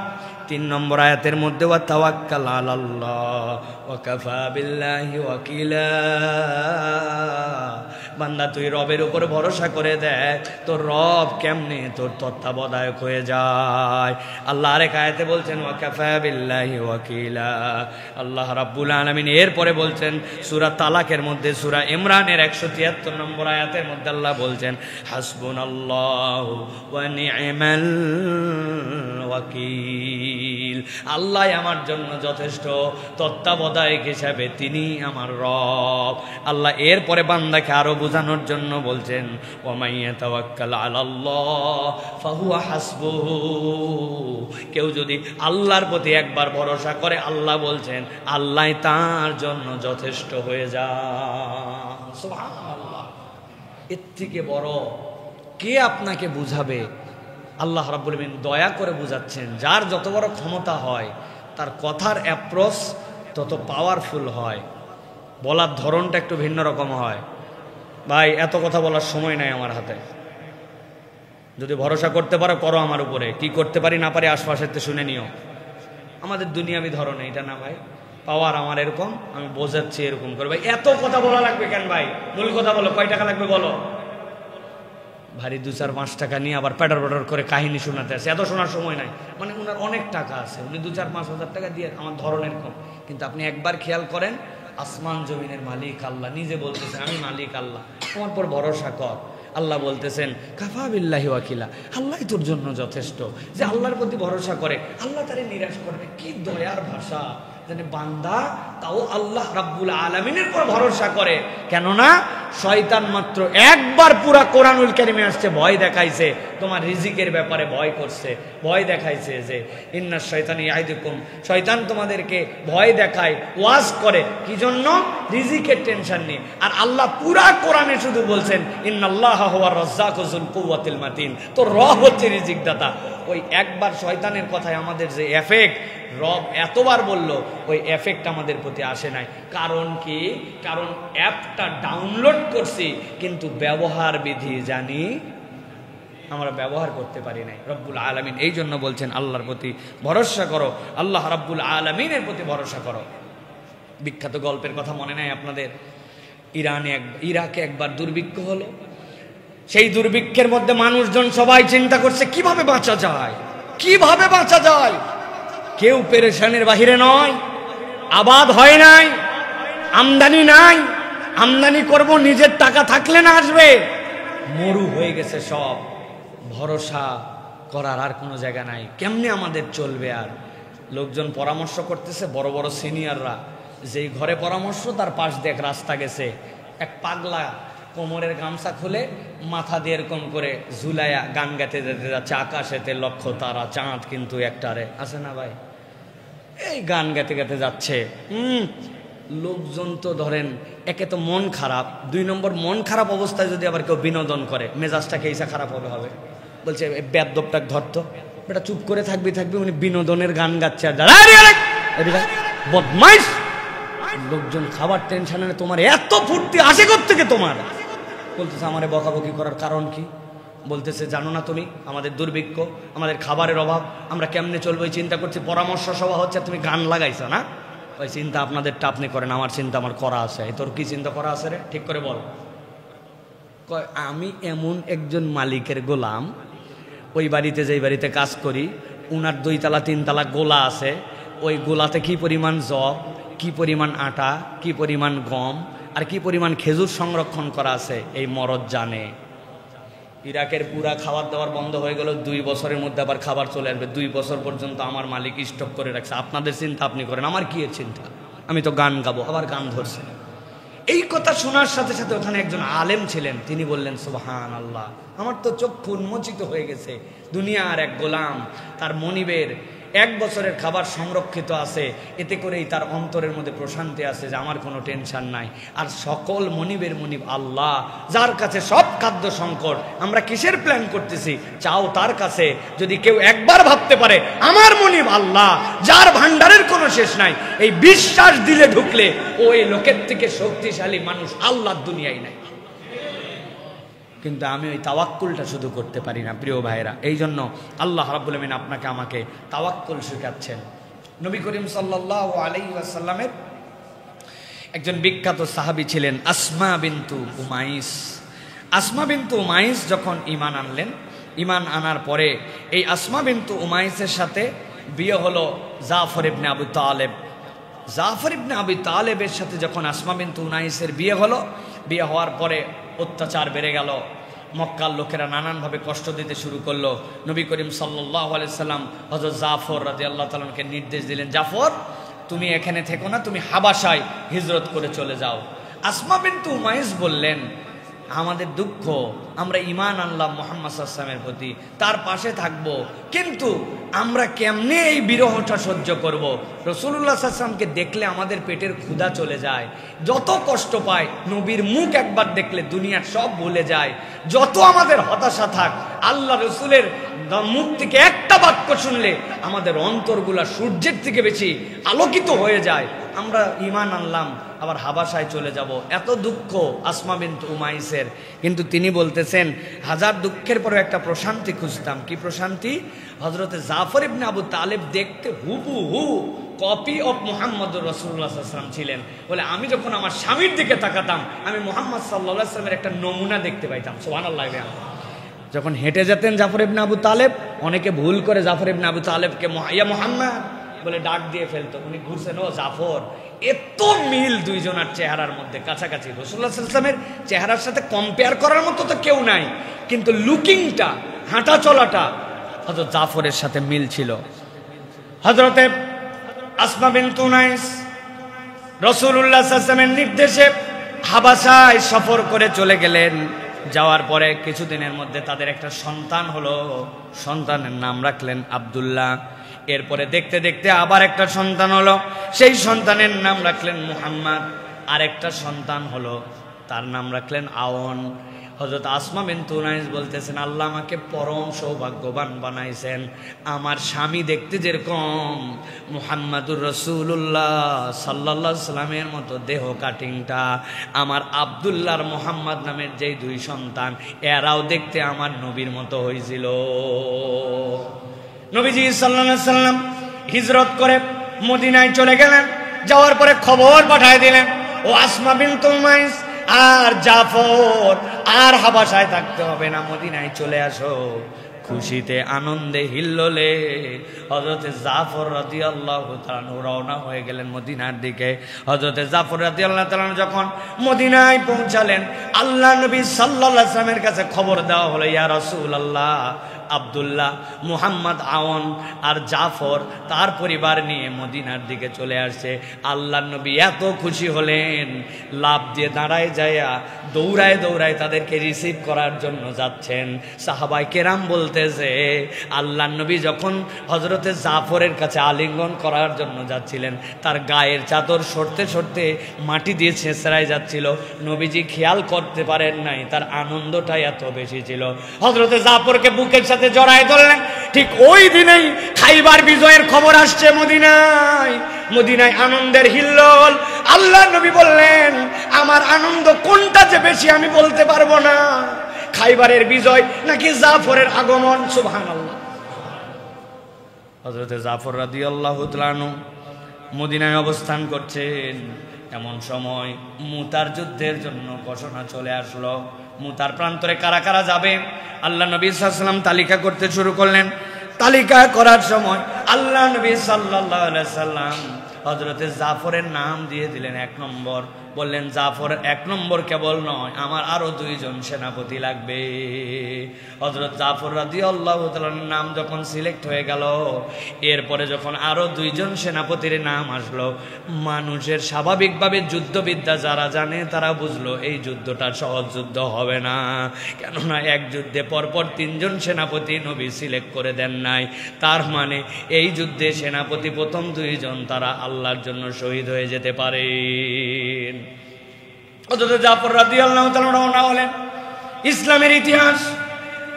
3 নম্বর আয়াতের মধ্যে ওয়া তাওয়াক্কাল আলাল্লাহ ওয়া কাফা বিল্লাহি ওয়াকিলা। বান্দা তুই রবের উপর ভরসা করে দেখ, তোর রব কেমনে তোর তত্ত্বাবধায়ক হয়ে যায়। আল্লাহ আরেক আয়াতে বলছেন ওয়া কাফা বিল্লাহি ওয়াকিলা। আল্লাহ রাব্বুল আলামিন এরপরে বলছেন সূরা তালাকের মধ্যে, সূরা ইমরানের 173 নম্বর আয়াতের মধ্যে আল্লাহ বলছেন হাসবুনাল্লাহু ওয়া নি'মাল ওয়াকিল। আল্লাহ আমার জন্য যথেষ্ট, তত্ত্বাবধায়ক হিসাবে তিনি আমার রব। আল্লাহ এরপরে বান্দাকে আরো বোঝানোর জন্য বলছেন ওয়া মাইয়া তাওয়াক্কাল আলাল্লাহ ফাহুয়া হাসবুহু। কেউ যদি আল্লাহর প্রতি একবার ভরসা করে, আল্লাহ বলছেন আল্লাহ তার জন্য যথেষ্ট হয়ে যায়। সুবহানাল্লাহ, এর থেকে বড় কে আপনাকে বুঝাবে? আল্লাহ রাব্বুল আলামিন দয়া করে বুঝাচ্ছেন। যার যত বড় ক্ষমতা হয় তার কথার অ্যাপ্রোচ তত পাওয়ারফুল হয়, বলার ধরনটা একটু ভিন্ন রকম হয়। ভাই এত কথা বলার সময় নাই আমার হাতে, যদি ভরসা করতে পারো করো আমার উপরে, কি করতে পারি না পারি আশপাশের শুনে নিও। আমাদের দুনিয়াবি ধরনে এটা না ভাই, পাওয়ার আমার এরকম, আমি বোঝাচ্ছি এরকম করে। ভাই এত কথা বলা লাগবে কেন ভাই? মূল কথা বলো, কয় টাকা লাগবে বলো। ভারী 2-4-5 টাকা নিয়ে আবার প্যাডার প্যাডার করে কাহিনী শোনাতে আসে, এত শোনার সময় নাই। মানে ওনার অনেক টাকা আছে, উনি 2-4-5 হাজার টাকা দিয়ে আমার ধরনের কম। কিন্তু আপনি একবার খেয়াল করেন, আসমান জমিনের মালিক আল্লাহ নিজে বলতেছেন আমি মালিক আল্লাহ, তোমার পর ভরসা কর। আল্লাহ বলতেছেন কাফা বিল্লাহি ওয়াকিলা, আল্লাহই তোর জন্য যথেষ্ট। যে আল্লাহর প্রতি ভরসা করে আল্লাহ তারে নিরাশ করবে। কি দয়ার ভাষা! জানে বান্দা তাও আল্লাহ রাব্বুল আলামিনের পর ভরসা করে। কেননা শয়তান মাত্র একবার পুরা কোরআনুল কারীমে আসছে, ভয় দেখাইছে তোমার রিজিকের ব্যাপারে, ভয় করছে, ভয় দেখাইছে যে ইন্নাশ শাইতানি ইয়াইদুকুম, শয়তান তোমাদেরকে ভয় দেখায়, ওয়াজ করে কি জন্য? রিজিকের টেনশন নিয়ে। আর আল্লাহ পুরা কোরআনে শুধু বলছেন ইন্নাল্লাহা হুয়ার রাজ্জাকু যুল কুওয়াতিল মাতিন, তো রব হচ্ছে রিজিক দাতা। ওই একবার শয়তানের কথায় আমাদের যে এফেক্ট রব এতবার বলল, ওই এফেক্ট আমাদের প্রতি আসে নাই। কারণ কি? কারণ অ্যাপটা ডাউনলোড করছি কিন্তু ব্যবহার বিধি জানি আমরা ব্যবহার করতে পারি নাই। রব্বুল আলামিন এই জন্য বলছেন আল্লাহর প্রতি ভরসা করো, আল্লাহ রব্বুল আলামিনের প্রতি ভরসা করো। বিখ্যাত গল্পের কথা মনে নাই আপনাদের? ইরাকে একবার দুর্ভিক্ষ হলো। সেই দুর্ভিক্ষের মধ্যে মানুষজন সবাই চিন্তা করছে কিভাবে বাঁচা যায়, কিভাবে বাঁচা যায়। কেউ পেরেশানের বাহিরে নয়, আবাদ হয় নাই, আমদানি নাই, আমদানি করব নিজের টাকা থাকলে না আসবে, মরু হয়ে গেছে সব, ভরসা করার আর কোনো জায়গা নাই। কেমনে আমাদের চলবে? আর লোকজন পরামর্শ করতেছে, বড় বড় সিনিয়ররা, যেই ঘরে পরামর্শ তার পাশ দিয়ে এক রাস্তা গেছে, এক পাগলা কোমরের গামছা খুলে মাথা দিয়ে এরকম করে ঝুলাইয়া গান গাইতে যেতে যাচ্ছে, আকাশেতে লক্ষ তারা চাঁদ কিন্তু একটারে আছে না ভাই, এই গান গাইতে গাইতে যাচ্ছে। লোকজন তো ধরেন একে তো মন খারাপ, 2 নম্বর মন খারাপ অবস্থায় যদি আবার কেউ বিনোদন করে মেজাজটা কেইসা খারাপ হবে। বলছে বেদবটাক ধরতো, এটা চুপ করে থাকবি, উনি বিনোদনের গান গাচ্ছে আর বদমাইশ। লোকজন খাবার টেনশনে তোমার এত ফুর্তি আসে কোত্থেকে তোমার? বলতেছে আমারে বকাবকি করার কারণ কি? বলতেছে জানো না তুমি আমাদের দুর্ভিক্ষ, আমাদের খাবারের অভাব, আমরা কেমনে চলবো এই চিন্তা করছি, পরামর্শ সভা হচ্ছে, তুমি গান লাগাইছো না? ওই চিন্তা আপনাদেরটা আপনি করেন, আমার চিন্তা আমার করা আছে। তোর কি চিন্তা করা আছে রে? ঠিক করে বল। কয় আমি এমন একজন মালিকের গোলাম, ওই বাড়িতে যেই বাড়িতে কাজ করি উনার 2 তলা 3 তলা গোলা আছে, ওই গোলাতে কি পরিমাণ জব, কি পরিমাণ আটা, কি পরিমাণ গম আর কি পরিমাণ খেজুর সংরক্ষণ করা আছে এই মরদ জানে। ইরাকের পুরা খাবার দাবার বন্ধ হয়ে গেল, 2 বছরের মধ্যে আবার খাবার চলে আসবে। 2 বছর পর্যন্ত আমার মালিক স্টক করে রাখছে। আপনাদের চিন্তা আপনি করেন, আমার কি এর চিন্তা? আমি তো গান গাবো, আবার গান ধরছে। এই কথা শোনার সাথে সাথে ওখানে একজন আলেম ছিলেন, তিনি বললেন সুবহানাল্লাহ, আমার তো চক্ষু উন্মোচিত হয়ে গেছে। দুনিয়ার এক গোলাম, তার মনিবের 1 বছরের খাবার সংরক্ষিত আছে, এতে করেই তার অন্তরের মধ্যে প্রশান্তি আছে যে আমার কোনো টেনশন নাই। আর সকল মনিবের মনিব আল্লাহ, যার কাছে সব খাদ্য সংকট। আমরা কিসের প্ল্যান করতেছি? চাও তার কাছে। যদি কেউ একবার ভাবতে পারে আমার মনিব আল্লাহ, যার ভান্ডারের কোনো শেষ নাই, এই বিশ্বাস দিলে ঢুকলে ওই লোকের থেকে শক্তিশালী মানুষ আল্লাহর দুনিয়ায় নাই। কিন্তু আমি ওই তাওয়াক্কুলটা শুধু করতে পারি না প্রিয় ভাইরা। এই জন্য আল্লাহ রাব্বুল আমিন আপনাকে আমাকে তাওয়াক্কুল শেখাচ্ছেন। নবী করিম সাল্লাল্লাহু আলাইহি ওয়াসাল্লামের একজন বিখ্যাত সাহাবী ছিলেন আসমা বিনতু উমাইস। আসমা বিনতু উমাইস যখন ঈমান আনলেন, ঈমান আনার পরে এই আসমা বিনতু উমাইসের সাথে বিয়ে হলো জাফর ইবনে আবু তালেব। জাফর ইবনে আবু তালেবের সাথে যখন আসমা বিনতু উমাইসের বিয়ে হলো, বিয়ে হওয়ার পরে অত্যাচার বেড়ে গেল। মক্কার লোকেরা নানানভাবে কষ্ট দিতে শুরু করলো। নবী করিম সাল্লাল্লাহু আলাইহি সাল্লাম হযরত জাফর রাদিয়াল্লাহু তাআলা কে নির্দেশ দিলেন, জাফর তুমি এখানে থেকো না, তুমি হাবাসায় হিজরত করে চলে যাও। আসমা বিনতু উমাইস বললেন, আমাদের দুঃখ, আমরা ঈমান আনলাম মুহাম্মদ সাল্লাল্লাহু আলাইহি ওয়াসাল্লামের প্রতি, তার পাশে থাকব, কিন্তু আমরা কেমনে এই বিরহটা সহ্য করব? রাসূলুল্লাহ সাল্লাল্লাহু আলাইহি ওয়াসাল্লামকে দেখলে আমাদের পেটের ক্ষুধা চলে যায়, যত কষ্ট পায় নবীর মুখ একবার দেখলে দুনিয়ার সব ভুলে যায়। যত আমাদের হতাশা থাক, আল্লাহ রসুলের মুখ থেকে একটা বাক্য শুনলে আমাদের অন্তরগুলা সূর্যের থেকে বেশি আলোকিত হয়ে যায়। আমরা ঈমান আনলাম, আবার হাবাসায় চলে যাব। এত দুঃখ আসমা বিনতু উমাইসের। কিন্তু তিনি বলতেছেন, হাজার দুঃখের পরে একটা প্রশান্তি খুঁজতাম। কি প্রশান্তি? হযরতে জাফর ইবনে আবু তালেব দেখতে হুবহু কপি অফ মুহাম্মদুর রাসূলুল্লাহ সাল্লাল্লাহু আলাইহি ওয়াসাল্লাম ছিলেন। বলে আমি যখন আমার স্বামীর দিকে তাকাতাম, আমি মুহাম্মদ সাল্লাল্লাহু আলাইহি ওয়াসাল্লামের একটা নমুনা দেখতে পাইতাম। সুবহানাল্লাহ। যখন হেঁটে যেতেন জাফর ইবনে আবু তালেব, অনেকে ভুল করে জাফর ইবনে আবু তালেবকে ইয়া মুহাম্মদ বলে ডাক দিয়ে ফেলতো। উনি ঘুরছেন, ও জাফর। এত মিল দুইজনের চেহারার মধ্যে, কাছাকাছি। রাসূলুল্লাহ সাল্লাল্লাহু আলাইহি ওয়াসাল্লামের চেহারার সাথে কম্পেয়ার করার মতো তো কেউ নাই, কিন্তু লুকিংটা, হাঁটা চলাটা হযরত জাফরের সাথে মিল ছিল। হযরতে আসমা বিনতু উমাইস রাসূলুল্লাহ সাল্লাল্লাহু আলাইহি ওয়াসাল্লামের নির্দেশে হাবাসায় সফর করে চলে গেলেন। যাওয়ার পরে কিছুদিনের মধ্যে তাদের একটা সন্তান হলো। সন্তানের নাম রাখলেন আব্দুল্লাহ। এরপরে দেখতে দেখতে আবার একটা সন্তান হলো, সেই সন্তানের নাম রাখলেন মুহাম্মদ। আরেকটা সন্তান হলো, তার নাম রাখলেন আওন। হযরত আসমা বিনতু উমাইস বলতেছেন, আল্লাহ আমাকে পরম সৌভাগ্যবান বানাইছেন। আমার স্বামী দেখতে যেরকম মুহাম্মাদুর রাসূলুল্লাহ সাল্লাল্লাহু আলাইহি সাল্লামের মতো দেহ কাটিংটা, আমার আব্দুল্লাহর মুহাম্মদ নামের যেই 2 সন্তান, এরাও দেখতে আমার নবীর মতো হয়েছিল। নবীজি সাল্লাল্লাহু আলাইহি সাল্লাম হিজরত করে মদিনায় চলে গেলেন। যাওয়ার পরে খবর পাঠিয়ে দিলেন, ও আসমা বিনতু উমাইস আর জাফর, আর হাবাসায় থাকতে হবে না, মদিনায় চলে আসো। খুশিতে আনন্দে হিল্লোলে হযরতে জাফর রাদিয়াল্লাহু তাআলা রওনা হয়ে গেলেন মদিনার দিকে। হযরতে জাফর রাদিয়াল্লাহু তাআলা যখন মদিনায় পৌঁছালেন, আল্লাহ নবী সাল্লাল্লাহু আলাইহি ওয়াসাল্লামের কাছে খবর দেওয়া হলো, ইয়া রাসূলুল্লাহ, আব্দুল্লাহ, মুহাম্মদ, আওন আর জাফর তার পরিবার নিয়ে মদিনার দিকে চলে আসছে। আল্লাহ নবী এত খুশি হলেন, লাফ দিয়ে দাঁড়ায় যায়া দৌড়ায় দৌড়ায় তাদেরকে রিসিভ করার জন্য যাচ্ছেন। সাহাবায়ে কেরাম বলতেছে, আল্লাহ নবী যখন হযরতে জাফরের কাছে আলিঙ্গন করার জন্য যাচ্ছিলেন, তার গায়ের চাদর সরতে সরতে মাটি দিয়ে ছেঁচড়ায় যাচ্ছিল। নবীজি খেয়াল করতে পারেন নাই, তার আনন্দটাই এত বেশি ছিল। হযরতে জাফরকে বুকের সাথে জড়ায় ধরলেন। ঠিক ওই দিনেই খাইবার বিজয়ের খবর আসছে মদিনায়। মদিনায় আনন্দের হিল্লোল। আল্লাহ নবী বললেন, আমার আনন্দ কোনটা যে বেশি আমি বলতে পারবো না, খাইবারের বিজয় নাকি জাফরের আগমন। সুবহানাল্লাহ। হযরতে জাফর রাদিয়াল্লাহু তাআলা মদিনায় অবস্থান করছেন। এমন সময় মুতার যুদ্ধের জন্য ঘোষণা চলে আসলো। মুতার প্রান্তরে কারা কারা যাবে, আল্লাহ নবী সাল্লাল্লাহু আলাইহি ওয়াসাল্লাম তালিকা করতে শুরু করলেন। তালিকা করার সময় আল্লাহ নবী সাল্লাল্লাহু আলাইহি ওয়াসাল্লাম হযরতে জাফরের নাম দিয়ে দিলেন 1 নম্বর। বললেন জাফর 1 নম্বর কেবল নয়, আমার আরো 2 জন সেনাপতি লাগবে। হযরত জাফর রাদিয়াল্লাহু তাআলার নাম যখন সিলেক্ট হয়ে গেল, এরপরে যখন আরো 2 জন সেনাপতির নাম আসলো, মানুষের স্বাভাবিকভাবে যুদ্ধবিদ্যা যারা জানে তারা বুঝলো এই যুদ্ধটা সহজ যুদ্ধ হবে না। কেননা এক যুদ্ধে পরপর 3 জন সেনাপতি নবী সিলেক্ট করে দেন নাই। তার মানে এই যুদ্ধে সেনাপতি প্রথম 2 জন তারা আল্লাহর জন্য শহীদ হয়ে যেতে পারে। হযরত জাফর রাদিয়াল্লাহু তাআলা রওনা হলেন। ইসলামের ইতিহাস,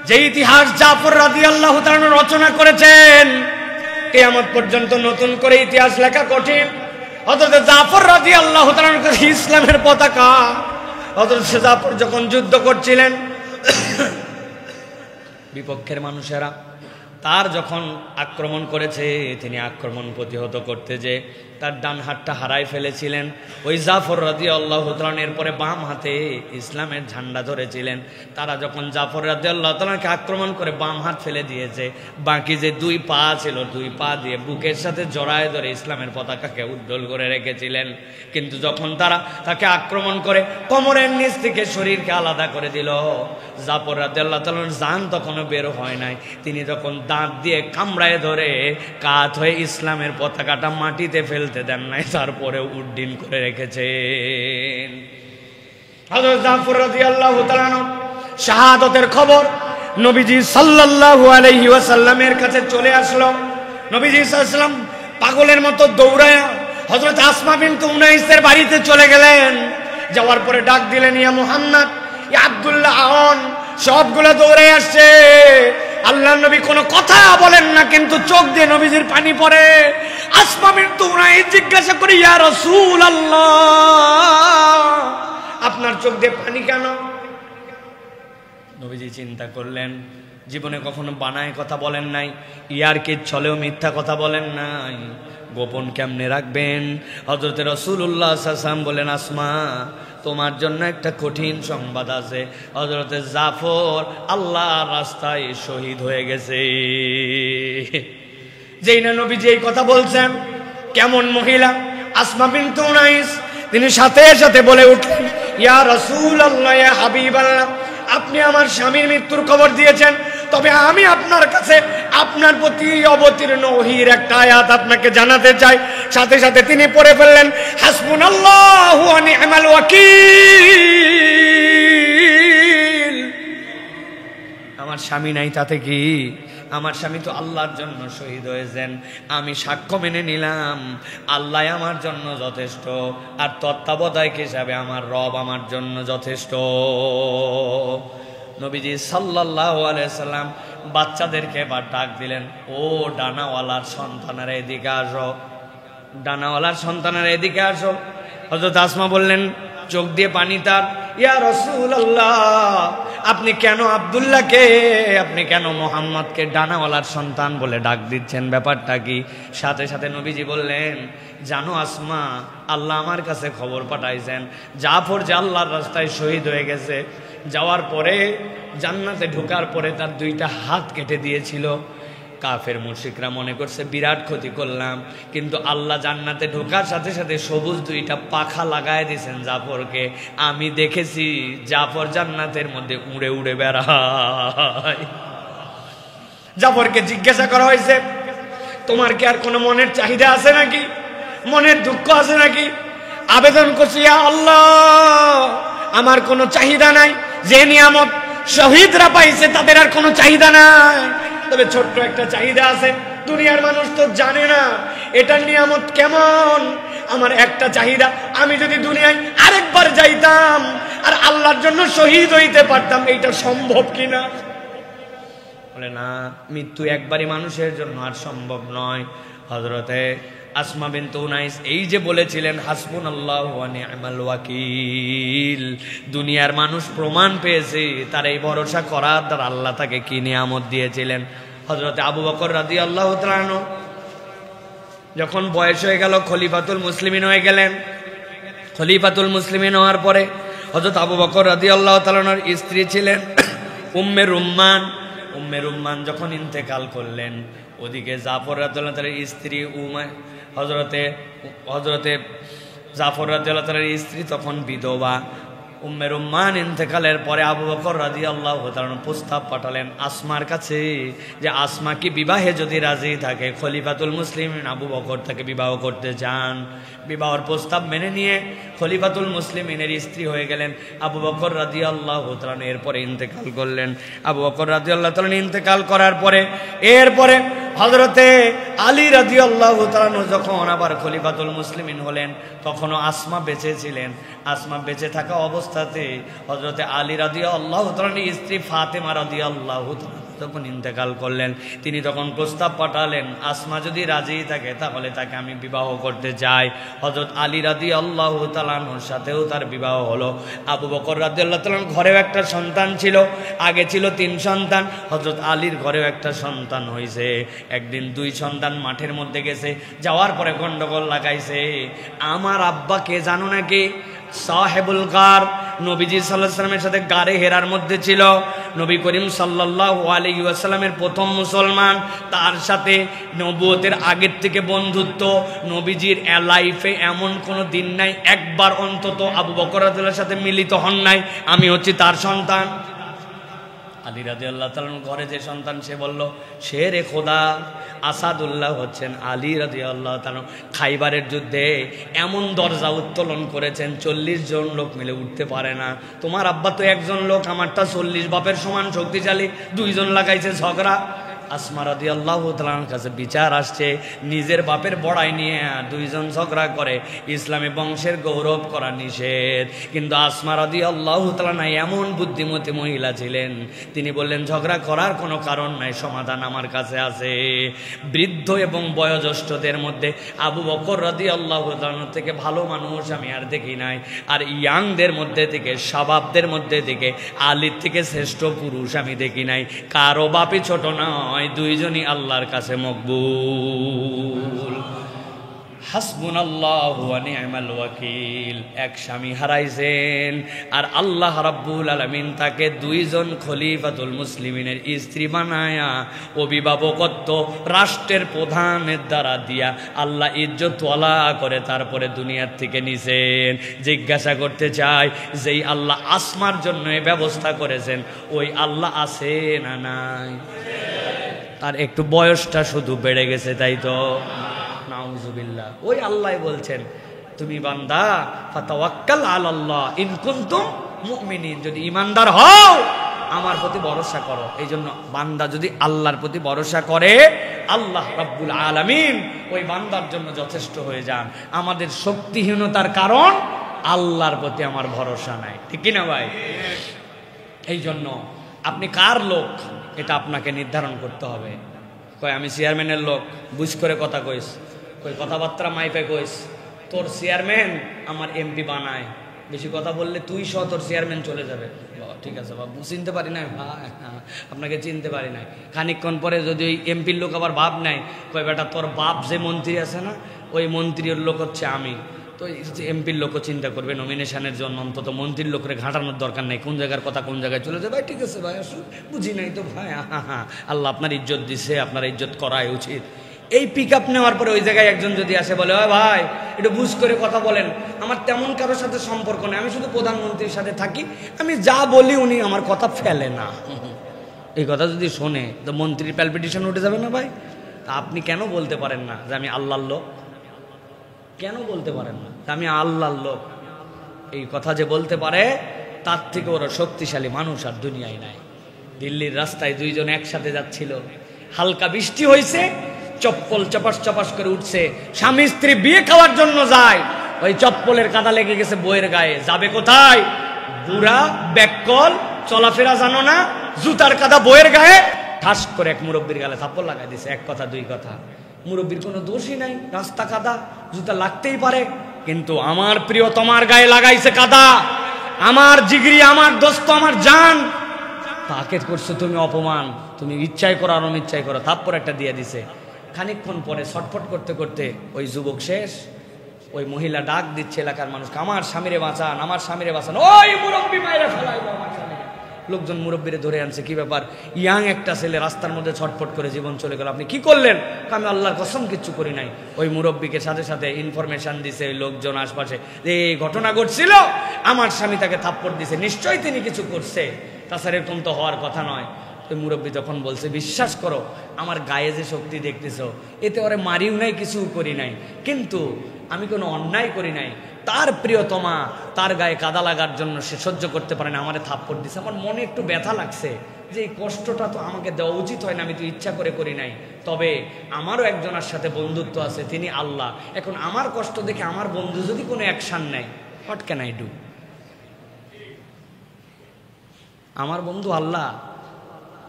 যে ইতিহাস জাফর রাদিয়াল্লাহু তাআলা রচনা করেছেন, কিয়ামত পর্যন্ত নতুন করে ইতিহাস লেখা কঠিন। হযরত জাফর রাদিয়াল্লাহু তাআলার কাছে ইসলামের পতাকা। হযরত জাফর যখন যুদ্ধ করছিলেন, বিপক্ষের মানুষেরা তার যখন আক্রমণ করেছে, তিনি আক্রমণ প্রতিহত করতে যে তার ডান হাতটা হারাই ফেলেছিলেন। ওই জাফর রাদিয়াল্লাহু তাআলা এরপরে বাম হাতে ইসলামের ঝান্ডা ধরেছিলেন। তারা যখন জাফর রাদিয়াল্লাহু তাআলাকে আক্রমণ করে বাম হাত ফেলে দিয়েছে, বাকি যে 2 পা ছিল, 2 পা দিয়ে বুকের সাথে জড়ায় ধরে ইসলামের পতাকাকে উজ্জ্বল করে রেখেছিলেন। কিন্তু যখন তারা তাকে আক্রমণ করে কোমরের নিচ থেকে শরীরকে আলাদা করে দিল, জাফর রাদিয়াল্লাহু তাআলার জান তখনও বের হয় নাই। তিনি যখন দাঁত দিয়ে কামড়ায় ধরে কাত হয়ে ইসলামের পতাকাটা মাটিতে ফেলতে দেন নাই, তারপরে উড্ডীন করে রেখেছেন। হযরত জাফর রাদিয়াল্লাহু তাআলা শাহাদাতের খবর নবীজি সাল্লাল্লাহু আলাইহি ওয়াসাল্লামের কাছে চলে আসলো। নবীজি সাল্লাল্লাহু আলাইহি ওয়াসাল্লাম পাগলের মতো দৌড়ায় হযরত আসমা বিনতে উনাইসের বাড়িতে চলে গেলেন। যাওয়ার পরে ডাক দিলেন, ইয়া মুহাম্মদ, ইয়া আব্দুল্লাহ, আন। সবগুলো দৌড়ে আসছে। আল্লাহর নবী কোনো কথা বলেন না, কিন্তু চোখ দিয়ে নবীজির পানি পড়ে। আসমা বিনতে উনাইস জিজ্ঞাসা করে, ইয়া রাসূলুল্লাহ, আপনার চোখ দিয়ে পানি কেন? নবীজি চিন্তা করলেন, জীবনে কখনো বানায় কথা বলেন নাই, ইয়ার কি ছলেও মিথ্যা কথা বলেন নাই, গোপন কেমনে রাখবেন? হযরত রাসূলুল্লাহ সাল্লাল্লাহু আলাইহি ওয়াসাল্লাম বলেন, আসমা, তোমার জন্য একটা কঠিন সংবাদ আছে। হযরত জাফর আল্লাহর রাস্তায় শহীদ হয়ে গেছে। যেই না নবীজি এই কথা বলছেন, কেমন মহিলা আসমা বিনতে উনাইস, তিনি সাথে সাথে বলে উঠলেন, ইয়া রাসূলুল্লাহ, ইয়া হাবিবাল্লাহ, আপনি আমার স্বামীর মৃত্যুর খবর দিয়েছেন, তবে আমি আপনার কাছে আপনার প্রতি অবতীর্ণ ওহীর একটা আয়াত আপনাকে জানাতে চাই। সাথে সাথে তিনি পড়ে ফেললেন, হাসবুনাল্লাহু ওয়া নি'মাল ওয়াকিল। আমার স্বামী নাই তাতে কি? আমার স্বামী তো আল্লাহর জন্য শহীদ হয়েছেন। আমি সাক্ষ্য মেনে নিলাম আল্লাহ আমার জন্য যথেষ্ট, আর তত্ত্বাবধায়ক হিসাবে আমার রব আমার জন্য যথেষ্ট। নবীজি সাল্লাল্লাহু আলাইহি সাল্লাম বাচ্চাদেরকে এবার ডাক দিলেন, ও ডানাওয়ালার সন্তানেরা এদিকে আসো, ডানাওয়ালার সন্তানেরা এদিকে আসো। হযরত আসমা বললেন, চোখ দিয়ে পানি তার, ইয়া রাসূলুল্লাহ, আপনি কেন আব্দুল্লাহকে, আপনি কেন মুহাম্মদকে ডানাওয়ালার সন্তান বলে ডাক দিচ্ছেন, ব্যাপারটা কি? সাথে সাথে নবীজি বললেন, জানো আসমা, আল্লাহ আমার কাছে খবর পাঠাইছেন জাফর যে আল্লাহর রাস্তায় শহীদ হয়ে গেছে। যাওয়ার পরে জান্নাতে ঢোকার পরে তার 2টা হাত কেটে দিয়েছিল। কাফের মুশরিকরা মনে করছে বিরাট ক্ষতি করলাম, কিন্তু আল্লাহ জান্নাতে ঢোকার সাথে সাথে সবুজ 2টা পাখা লাগায় দিয়েছেন জাফরকে। আমি দেখেছি জাফর জান্নাতের মধ্যে উড়ে উড়ে বেড়ায়। জাফরকে জিজ্ঞাসা করা হয়েছে, তোমার কি আর কোনো মনের চাহিদা আছে নাকি, মনের দুঃখ আছে নাকি? আবেদন করছি, ইয়া আল্লাহ, আমার কোনো চাহিদা নাই, যে নিয়ামত শহীদরা পাইছে তাদের আর কোনো চাহিদা নাই, তবে ছোট্ট একটা চাহিদা আছে। দুনিয়ার মানুষ তো জানে না এটার নিয়ামত কেমন। আমার একটা চাহিদা, আমি যদি দুনিয়ায় আরেকবার যাইতাম আর আল্লাহর জন্য শহীদ হইতে পারতাম, এইটা সম্ভব কিনা? বলে না, মৃত্যু একবারই মানুষের জন্য, আর সম্ভব নয়। হযরতে আসমা বিনতে উনাইস এই যে বলেছিলেন, হাসবুনাল্লাহু ওয়া নি'মাল ওয়াকিল, দুনিয়ার মানুষ প্রমাণ পেয়েছে তার এই ভরসা করার দ্বারা আল্লাহ তাকে কি নিয়ামত দিয়েছিলেন। হযরতে আবু বকর রাদিয়াল্লাহু তাআলা আনহু যখন বয়স হয়ে গেল, খলিফাতুল মুসলিমিন হয়ে গেলেন। খলিফাতুল মুসলিমিন হওয়ার পরে হযরত আবু বকর রাদিয়াল্লাহু তাআলা আনহুর স্ত্রী ছিলেন উম্মে রুম্মান। উম্মে রুম্মান যখন ইন্তেকাল করলেন, ওদিকে জাফর রাদিয়াল্লাহু তাআলার স্ত্রী হযরতে জাফর রাদিয়াল্লাহু তাআলার স্ত্রী তখন বিধবা। উম্মে রুম্মান ইন্তেকালের পরে আবু বকর রাদিয়াল্লাহু তাআলা প্রস্তাব পাঠালেন আসমার কাছে যে আসমা কি বিবাহে যদি রাজি থাকে খলিফাতুল মুসলিমিন আবু বকর তাকে বিবাহ করতে চান। বিবাহের প্রস্তাব মেনে নিয়ে খলিফাতুল মুসলিমিনের স্ত্রী হয়ে গেলেন আবু বকর রাদিয়াল্লাহু তাআলা। এরপরে ইন্তেকাল করলেন। আবু বকর রাদিয়াল্লাহু তাআলা ইন্তেকাল করার পরে এরপরে হযরতে আলী রাদিয়াল্লাহু তাআলা যখন আবার খলিফাতুল মুসলিমিন হলেন তখনও আসমা বেঁচে ছিলেন। আসমা বেঁচে থাকা অবস্থাতে হযরতে আলী রাদিয়াল্লাহু তাআলার স্ত্রী ফাতেমা রাদিয়াল্লাহু তাআলা যখন ইন্তেকাল করলেন তিনি তখন প্রস্তাব পাঠালেন আসমা যদি রাজি থাকে তাহলে তাকে আমি বিবাহ করতে চাই। হযরত আলী রাদিয়াল্লাহু তাআলার সাথেও তার বিবাহ হলো। আবু বকর রাদিয়াল্লাহু তাআলার ঘরেও একটা সন্তান ছিল, আগে ছিল 3 সন্তান, হযরত আলীর ঘরেও একটা সন্তান হয়েছে। একদিন 2 সন্তান মাঠের মধ্যে গেছে, যাওয়ার পরে গন্ডগোল লাগাইছে। আমার আব্বাকে জানো নাকি? সাহেবুল গার, নবীজি সাল্লাল্লাহু আলাইহি ওয়াসাল্লামের সাথে গারে হেরার মধ্যে ছিল। নবী করিম সাল্লাল্লাহু আলাইহি ওয়াসাল্লামের প্রথম মুসলমান, তার সাথে নবুয়তের আগের থেকে বন্ধুত্ব। নবীজির লাইফে এমন কোনো দিন নাই একবার অন্তত আবু বকর রাদিয়াল্লাহু সাথে মিলিত হন নাই। আমি হচ্ছি তার সন্তান। আলী রাদিয়াল্লাহু তাআলার ঘরে যে সন্তান সে বলল শেরে খোদা আসাদুল্লাহ হচ্ছেন আলী রাদিয়াল্লাহু তাআলা। খাইবারের যুদ্ধে এমন দরজা উত্তোলন করেছেন 40 জন লোক মিলে উঠতে পারে না। তোমার আব্বা তো একজন লোক, আমারটা 40 বাপের সমান শক্তিশালী, 2 জন লাগাইছে ঝগড়া। আসমা রাদিয়াল্লাহু তাআলার কাছে বিচার আসছে, নিজের বাপের বড়াই নিয়ে 2 জন ঝগড়া করে, ইসলামী বংশের গৌরব করা নিষেধ। কিন্তু আসমা রাদিয়াল্লাহু তাআলা এমন বুদ্ধিমতী মহিলা ছিলেন, তিনি বললেন ঝগড়া করার কোনো কারণ নাই, সমাধান আমার কাছে আছে। বৃদ্ধ এবং বয়োজ্যেষ্ঠদের মধ্যে আবু বকর রাদিয়াল্লাহু তাআলা থেকে ভালো মানুষ আমি আর দেখি নাই, আর ইয়াংদের মধ্যে থেকে শাবাবদের মধ্যে থেকে আলীর থেকে শ্রেষ্ঠ পুরুষ আমি দেখি নাই। কারো বাপই ছোট নয়, 2 জনই আল্লাহর কাছে মকবুল। হাসবুনাল্লাহু ওয়া নি'মাল ওয়াকিল। এক স্বামী হারাইছেন আর আল্লাহ রাব্বুল আলামিন তাকে 2 জন খলিফাতুল মুসলিমিনের স্ত্রী বানায়া অভিভাবকত্ব রাষ্ট্রের প্রধানের দ্বারা দিয়া আল্লাহ ইজ্জতওয়ালা করে তারপরে দুনিয়ার থেকে নিছেন। জিজ্ঞাসা করতে চাই, যেই আল্লাহ আসমার জন্য এই ব্যবস্থা করেছেন ওই আল্লাহ আছে না নাই? আর একটু বয়সটা শুধু বেড়ে গেছে, তাই তো? নাউজুবিল্লাহ। ওই আল্লাহ বলছেন তুমি বান্দা ফাতাওয়াক্কাল আলাল্লাহ ইন কুনতুম মুমিনিন, যদি ঈমানদার হও আমার প্রতি ভরসা করো। এই জন্য বান্দা যদি আল্লাহর প্রতি ভরসা করে আল্লাহ রাব্বুল আলামিন ওই বান্দার জন্য যথেষ্ট হয়ে যান। আমাদের শক্তিহীনতার কারণ আল্লাহর প্রতি আমার ভরসা নাই, ঠিক কি না ভাই? এই জন্য আপনি কার লোক এটা আপনাকে নির্ধারণ করতে হবে। কয় আমি চেয়ারম্যানের লোক, বুঝ করে কথা কইস, কই কথাবার্তা মাইপে কইস, তোর চেয়ারম্যান আমার এমপি বানায়, বেশি কথা বললে তুই সহ তোর চেয়ারম্যান চলে যাবে। ঠিক আছে বাবু, চিনতে পারি নাই ভাই, আপনাকে চিনতে পারি নাই। খানিকক্ষণ পরে যদি ওই এমপির লোক আবার বাপ নেয়, কয় বেটা তোর বাপ যে মন্ত্রী আছে না ওই মন্ত্রীর লোক হচ্ছে আমি। তো এমপির লোকও চিন্তা করবে নমিনেশনের জন্য অন্তত মন্ত্রীর লোকের ঘাটানোর দরকার নেই, কোন জায়গার কথা কোন জায়গায় চলে যায়। ভাই ঠিক আছে ভাই, আসলে বুঝি নাই তো ভাই, আল্লাহ আপনার ইজ্জত দিছে, আপনার ইজ্জত করাই উচিত। এই পিক আপ নেওয়ার পরে ওই জায়গায় একজন যদি আসে বলে ওই ভাই একটু বুঝ করে কথা বলেন, আমার তেমন কারোর সাথে সম্পর্ক নেই, আমি শুধু প্রধানমন্ত্রীর সাথে থাকি, আমি যা বলি উনি আমার কথা ফেলে না, এই কথা যদি শোনে তো মন্ত্রীর প্যালপিটেশন উঠে যাবে না ভাই? তা আপনি কেন বলতে পারেন না যে আমি আল্লাহর লোক? কেন বলতে পারেন না আমি আল্লাহর লোক? এই কথা যে বলতে পারে তার থেকে ওরা শক্তিশালী মানুষ আর দুনিয়ায় নাই। দিল্লির রাস্তায় 2 জন একসাথে যাচ্ছিল, হালকা বৃষ্টি হয়েছে, চপ্পল চপাস চপাস করে উঠছে, স্বামী স্ত্রী বিয়ে খাওয়ার জন্য যায়, ওই চপ্পলের কাদা লেগে গেছে বইয়ের গায়ে, যাবে কোথায়? বুড়া ব্যাককল, চলাফেরা জানো না, জুতার কাদা বইয়ের গায়ে, ঠাস করে এক মুরব্বীর গালে থাপ্পড় লাগাই দিছে। 1 কথা 2 কথা, মুরব্বীর কোনো দোষই নাই, রাস্তা কাদা, জুতা লাগতেই পারে, কিন্তু আমার প্রিয় তোমার গায়ে লাগাইছে কাদা, আমার জিগরি, আমার দোস্ত, আমার জান, তাকে করছো তুমি অপমান, তুমি ইচ্ছাই করো আর অনিচ্ছাই করো, থাপ্পড় একটা দিয়ে দিছে। খানিকক্ষণ পরে ছটফট করতে করতে ওই যুবক শেষ, ওই মহিলা ডাক দিচ্ছে এলাকার মানুষকে, আমার স্বামীরে বাঁচান, আমার স্বামীরে বাঁচান, ওই মুরব্বী মায়েরা ফেলাইলো আমার স্বামী, লোকজন মুরব্বীরে ধরে আনছে, কি ব্যাপার, ইয়াং একটা ছেলে রাস্তার মধ্যে ছটফট করে জীবন চলে গেল, আপনি কি করলেন? আমি আল্লাহর কসম কিচ্ছু করি নাই। ওই মুরব্বীকে সাথে সাথে ইনফরমেশন দিছে ওই লোকজন আশপাশে, এই ঘটনা ঘটছিল, আমার স্বামী তাকে থাপ্পড় দিছে, নিশ্চয়ই তিনি কিছু করছে, তাছাড়া এরকম তো হওয়ার কথা নয়। ওই মুরব্বী তখন বলছে, বিশ্বাস করো আমার গায়ে যে শক্তি দেখতেছ, এতে ওরে মারিও নাই, কিছু করি নাই, কিন্তু আমি কোনো অন্যায় করি নাই। তার প্রিয়তমা তার গায়ে কাদা লাগার জন্য সে সহ্য করতে পারে না, আমারে থাপ্পড় দিছে। আমার মনে একটু ব্যথা লাগছে যে এই কষ্টটা তো আমাকে দেওয়া উচিত হয় না, আমি তো ইচ্ছা করে করি নাই। তবে আমারও একজনের সাথে বন্ধুত্ব আছে, তিনি আল্লাহ। এখন আমার কষ্ট দেখে আমার বন্ধু যদি কোনো অ্যাকশন নেয়, হোয়াট ক্যান আই ডু? আমার বন্ধু আল্লাহ,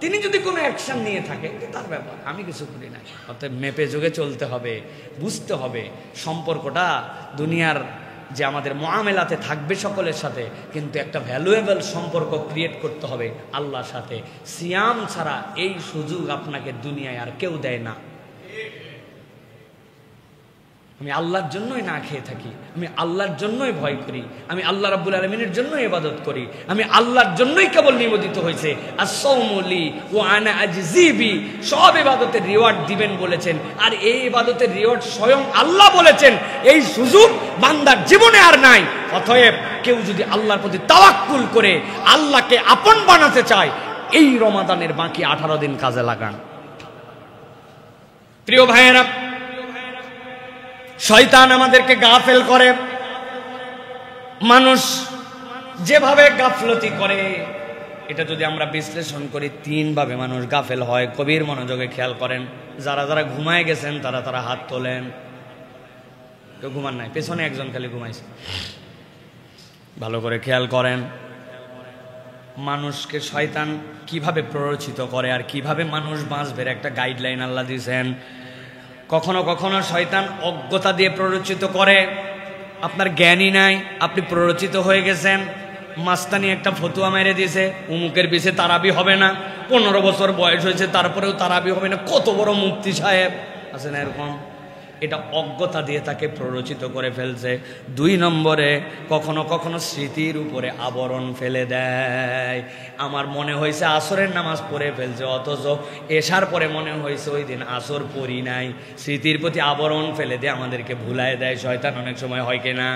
তিনি যদি কোনো অ্যাকশন নিয়ে থাকে তার ব্যাপার, আমি কিছু করি না। অতএব মেপে যোগে চলতে হবে, বুঝতে হবে সম্পর্কটা দুনিয়ার যে আমাদের মুআমেলাতে থাকবে সকলের সাথে, কিন্তু একটা ভ্যালুয়েবল সম্পর্ক ক্রিয়েট করতে হবে আল্লাহর সাথে। সিয়াম ছাড়া এই সুযোগ আপনাকে দুনিয়ায় আর কেউ দেয় না। আমি আল্লাহর জন্যই না খেয়ে থাকি, আমি আল্লাহর জন্যই ভয় করি, আমি আল্লাহ রাব্বুল আলামিনের জন্যই ইবাদত করি, আমি আল্লাহর জন্যই কেবল নিবেদিত হয়েছে। as-sawmu li wa ana ajzi bi, সব ইবাদতের রিওয়ার্ড দিবেন বলেছেন, আর এই ইবাদতের রিওয়ার্ড স্বয়ং আল্লাহ বলেছেন। এই সুযোগ বান্দার জীবনে আর নাই। অতএব কেউ যদি আল্লাহর প্রতি তাওয়াক্কুল করে আল্লাহকে আপন বানাতে চায়, এই রমাদানের বাকি 18 দিন কাজে লাগান। প্রিয় ভাইয়েরা, শয়তান আমাদেরকে গাফেল করে। মানুষ যেভাবে গাফলতি করে, এটা যদি আমরা বিশ্লেষণ করি, 3 ভাবে মানুষ গাফেল হয়। কবির মনোযোগে খেয়াল করেন। যারা যারা ঘুমায় গেছেন তারা তারা হাত তোলেন। কেউ ঘুমান নাই, পেছনে একজন খালি ঘুমাইছে। ভালো করে খেয়াল করেন, মানুষকে শয়তান কিভাবে প্ররোচিত করে আর কিভাবে মানুষ বাঁচবে একটা গাইডলাইন আল্লাহ দিয়েছেন। কখনো কখনো শয়তান অজ্ঞতা দিয়ে প্ররোচিত করে। আপনার জ্ঞানই নাই, আপনি প্ররোচিত হয়ে গেছেন। মাস্তানি একটা ফতুয়া মেরে দিয়েছে, উমুকের পিছে তারাবি হবে না, 15 বছর বয়স হয়েছে তারপরেও তারাবি হবে না। কত বড় মুফতি সাহেব আছে না এরকম? এটা অজ্ঞতা দিয়ে তাকে প্ররোচিত করে ফেলছে। 2 নম্বরে কখনো কখনো স্মৃতির উপরে আবরণ ফেলে দেয়। আমার মনে হয়েছে আসরের নামাজ পড়ে ফেলছে, অথচ এশার পরে মনে হয়েছে ওই দিন আসর পড়ি নাই। স্মৃতির প্রতি আবরণ ফেলে দিয়ে আমাদেরকে ভুলায় দেয় শয়তান, অনেক সময় হয় কিনা।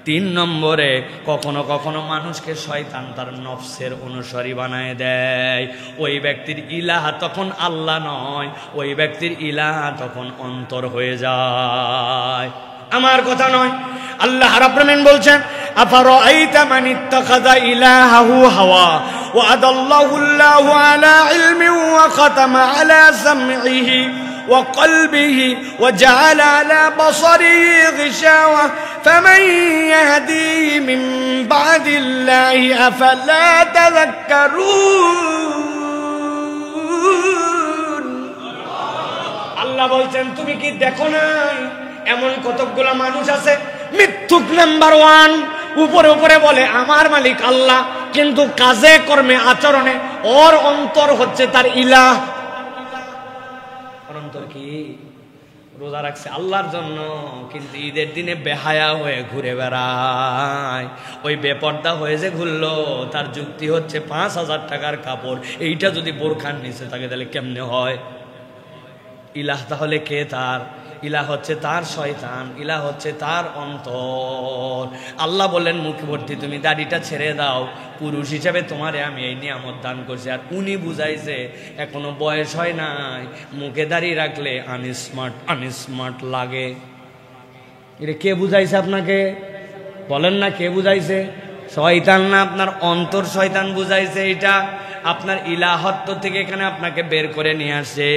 3 নম্বরে কখনো কখনো মানুষকে শয়তান তার নফসের অনুসারী বানায় দেয়। ওই ব্যক্তির ইলাহ তখন আল্লাহ নয়, ওই ব্যক্তির ইলাহ তখন অন্তর হয়ে যায়। আমার কথা নয়, আল্লাহ রাব্বুল আলামিন বলছেন, আফারাআইতা মান ইত্তাখাযা ইলাহাহু হাওয়া ওয়া আদাল্লাহু আল্লাহু আলা ইলমিন ওয়া খাতামা আলা সামইহি وقلبه وجعل على بصره غشاوة فمن يهديه من بعد الله أفلا تذكرون। আল্লাহ বলছেন, তুমি কি দেখো নাই এমন কতকগুলো মানুষ আছে, মিথ্যুক নাম্বার 1, উপরে উপরে বলে আমার মালিক আল্লাহ, কিন্তু কাজে কর্মে আচরণে ওর অন্তর হচ্ছে তার ইলাহ। অন্তর কি? রোজা রাখছে আল্লাহর জন্য, কিন্তু ঈদের দিনে বেহায়া হয়ে ঘুরে বেড়ায়। ওই বেপর্দা হয়ে যে ঘুরলো, তার যুক্তি হচ্ছে 5000 টাকার কাপড়, এইটা যদি বোরখার নিচে থাকে তাহলে কেমনে হয়? ইলাহ তাহলে কে? তার ইলাহ হচ্ছে তার শয়তান, ইলাহ হচ্ছে তার অন্তর। আল্লাহ বললেন মুখবর্তী, তুমি দাড়িটা ছেড়ে দাও, পুরুষ হিসাবে তোমারে আমি এই নিয়ামত দান করছি। আর উনি বুঝাইছে এখনো বয়স হয় নাই, মুখে দাড়ি রাখলে আনস্মার্ট লাগে। এটা কে বুঝাইছে আপনাকে? বলেন না কে বুঝাইছে? শয়তান না, আপনার অন্তর শয়তান বুঝাইছে। এটা আপনার ইলাহত্ব থেকে এখানে আপনাকে বের করে নিয়ে আসে।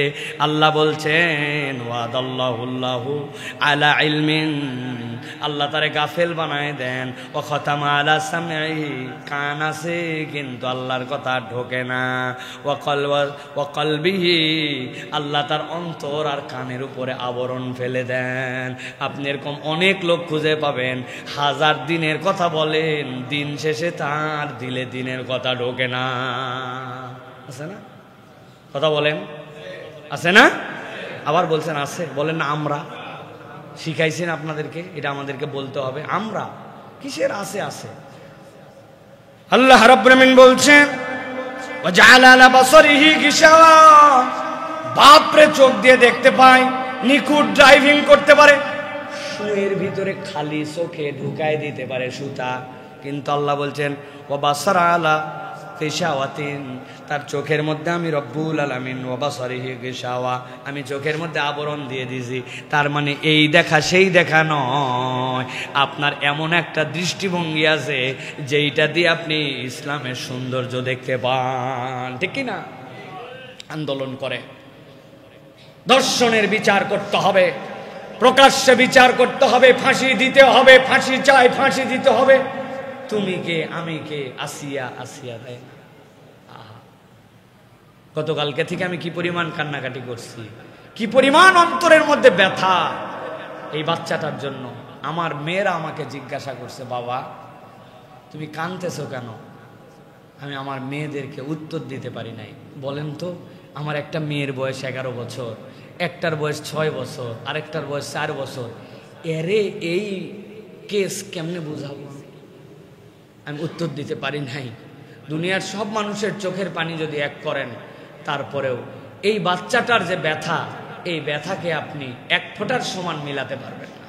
আল্লাহ বলছেন, ওয়াদাল্লাহুল্লাহু আলা ইলমিন, আল্লাহ তারে গাফেল বানায় দেন। ও খতামা আলা সামঈহি, কান আছে কিন্তু আল্লাহর কথা ঢোকে না। ও কলবিহি, আল্লাহ তার অন্তর আর কানের উপরে আবরণ ফেলে দেন। আপনি এরকম অনেক লোক খুঁজে পাবেন, 1000 দিনের কথা বলেন, দিন শেষে তার দিলে দিনের কথা ঢোকে না। আছে না? কথা বলেন, আছে না? আবার বলছেন আছে, বলেন না আমরা শিখাইছেন আপনাদেরকে, এটা আমাদেরকে বলতে হবে। আমরা কিসের আছে? আছে। আল্লাহ রাব্বুল আলামিন বলছেন, ওয়াজআলা আলা বাসারিহি গিশাওয়া, বাপরে চোখ দিয়ে দেখতে পায়, নিখুঁত ড্রাইভিং করতে পারে, সুয়ের ভিতরে খালি চোখে ঢুকায় দিতে পারে সুতা, কিন্তু আল্লাহ বলছেন ওয়াবাসারা আলা গিশাওয়াতিন, তার চোখের মধ্যে আমি রব্বুল আলামিন ওয়াবাসারিহি গিশাওয়া, আমি চোখের মধ্যে আবরণ দিয়ে দিয়েছি। তার মানে এই দেখা সেই দেখা নয়, আপনার এমন একটা দৃষ্টিভঙ্গি আছে যেইটা দিয়ে আপনি ইসলামের সৌন্দর্য দেখতে পান, ঠিক কি না? আন্দোলন করে দর্শনের বিচার করতে হবে, প্রকাশ্যে বিচার করতে হবে, ফাঁসি দিতে হবে, ফাঁসি চাই, ফাঁসি দিতে হবে। তুমি কে আমি কে, আসিয়া আসিয়া দেয় না। আহা, গতকালকে থেকে আমি কি পরিমাণ কান্নাকাটি করছি, কি পরিমাণ অন্তরের মধ্যে ব্যথা এই বাচ্চাটার জন্য। আমার মেয়েরা আমাকে জিজ্ঞাসা করছে, বাবা তুমি কাঁদতেছো কেন? আমি আমার মেয়েদেরকে উত্তর দিতে পারি নাই। বলেন তো, আমার একটা মেয়ের বয়স 11 বছর, একটার বয়স 6 বছর, আরেকটার বয়স 4 বছর, এরে এই কেস কেমনে বুঝাবো? আমি উত্তর দিতে পারি নাই। দুনিয়ার সব মানুষের চোখের পানি যদি এক করেন, তারপরেও এই বাচ্চাটার যে ব্যথা, এই ব্যথাকে আপনি এক ফোঁটার সমান মিলাতে পারবেন না।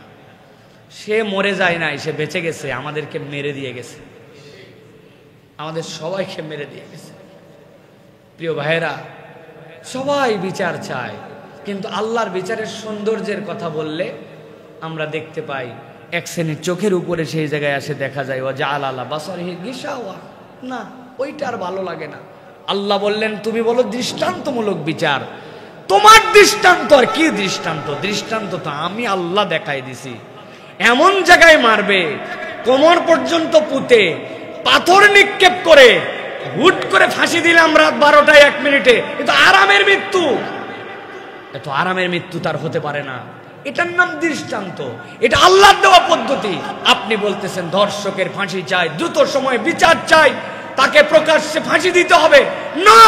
সে মরে যায় নাই, সে বেঁচে গেছে, আমাদেরকে মেরে দিয়ে গেছে, আমাদের সবাইকে মেরে দিয়ে গেছে। প্রিয় ভাইয়েরা, সবাই বিচার চায়, কিন্তু আল্লাহর বিচারের সৌন্দর্যের কথা বললে আমরা দেখতে পাই এক শ্রেণীর চোখের উপরে সেই জায়গায় আসে দেখা যায় ওয়াজআলা আলা বাসারিহি গিশাওয়া, না ওইটা আর ভালো লাগে না। আল্লাহ বললেন তুমি বলো দৃষ্টান্তমূলক বিচার, তোমার দৃষ্টান্ত আর কি দৃষ্টান্ত? দৃষ্টান্ত তো আমি আল্লাহ দেখাই দিছি। এমন জায়গায় মারবে কোমর পর্যন্ত পুঁতে, পাথর নিক্ষেপ করে, হুট করে ফাঁসি দিলাম রাত 12টায় 1 মিনিটে, এটা আরামের মৃত্যু। এত আরামের মৃত্যু তার হতে পারে না। এটার নাম দৃষ্টান্ত, এটা আল্লাহর দেওয়া পদ্ধতি। আপনি বলতেছেন ধর্ষকের ফাঁসি চাই, দ্রুত সময়ে বিচার চাই, তাকে প্রকাশ্যে ফাঁসি দিতে হবে। না,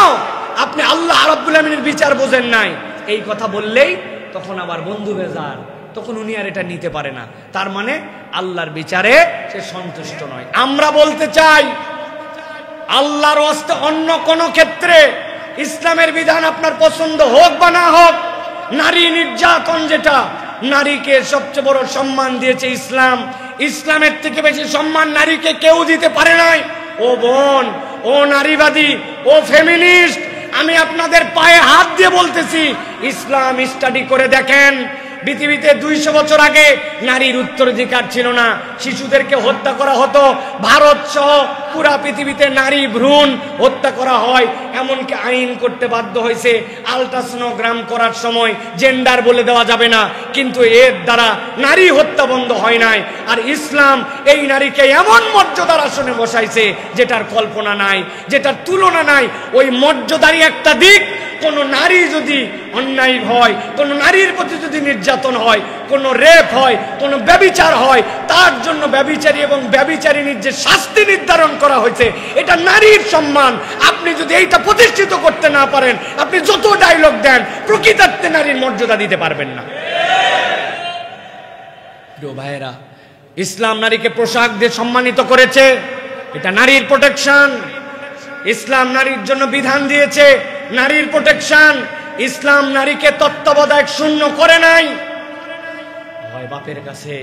আপনি আল্লাহ রাব্বুল আমিনের বিচার বোঝেন নাই, এই কথা বললেই তখন আবার বন্ধু বেজার, তখন উনি আর এটা নিতে পারে না। তার মানে আল্লাহর বিচারে সে সন্তুষ্ট নয়। আমরা বলতে চাই, আল্লাহর ওয়াস্তে অন্য কোন ক্ষেত্রে ইসলামের বিধান আপনার পছন্দ হোক বা না হোক, নারী নির্যাতন, যেটা নারীকে সবচেয়ে বড় সম্মান দিয়েছে ইসলাম, ইসলামের থেকে বেশি সম্মান নারীকে কেউ দিতে পারে নাই। ও বোন, ও নারীবাদী, ও ফেমিনিস্ট, আমি আপনাদের পায়ে হাত দিয়ে বলতেছি, ইসলাম স্টাডি করে দেখেন। পৃথিবীতে 200 বছর আগে নারীর উত্তরাধিকার ছিল না, শিশুদেরকে হত্যা করা হতো। ভারত সহ পুরা পৃথিবীতে নারী ভ্রূণ হত্যা করা হয়, এমনকি আইন করতে বাধ্য হয়েছে আলট্রাসোনোগ্রাম করার সময় জেন্ডার বলে দেওয়া যাবে না, কিন্তু এর দ্বারা নারী হত্যা বন্ধ হয় নাই। আর ইসলাম এই নারীকে এমন মর্যাদার আসনে বসাইছে যেটার কল্পনা নাই, যেটার তুলনা নাই। ওই মর্যাদারই একটা দিক, কোন নারী যদি অন্যায় হয়, কোন নারীর প্রতি যদি নির্যাতন হয়, কোন রেপ হয়, কোন ব্যভিচার হয়, তার জন্য ব্যভিচারী এবং ব্যভিচারিণীর যে শাস্তি নির্ধারণ করা হয়েছে, এটা নারীর সম্মান। আপনি যদি এইটা প্রতিষ্ঠিত করতে না পারেন, আপনি যত ডায়লগ দেন, প্রকৃতার্থে নারীর মর্যাদা দিতে পারবেন না। প্রিয় ভাইয়েরা, ইসলাম নারীকে পোশাক দিয়ে সম্মানিত করেছে, এটা নারীর প্রোটেকশন। ইসলাম নারীর জন্য বিধান দিয়েছে, নারীর প্রোটেকশন। ইসলাম নারীকে তত্ত্বাবধায়ক শূন্য করে নাই। হয় বাপের কাছে,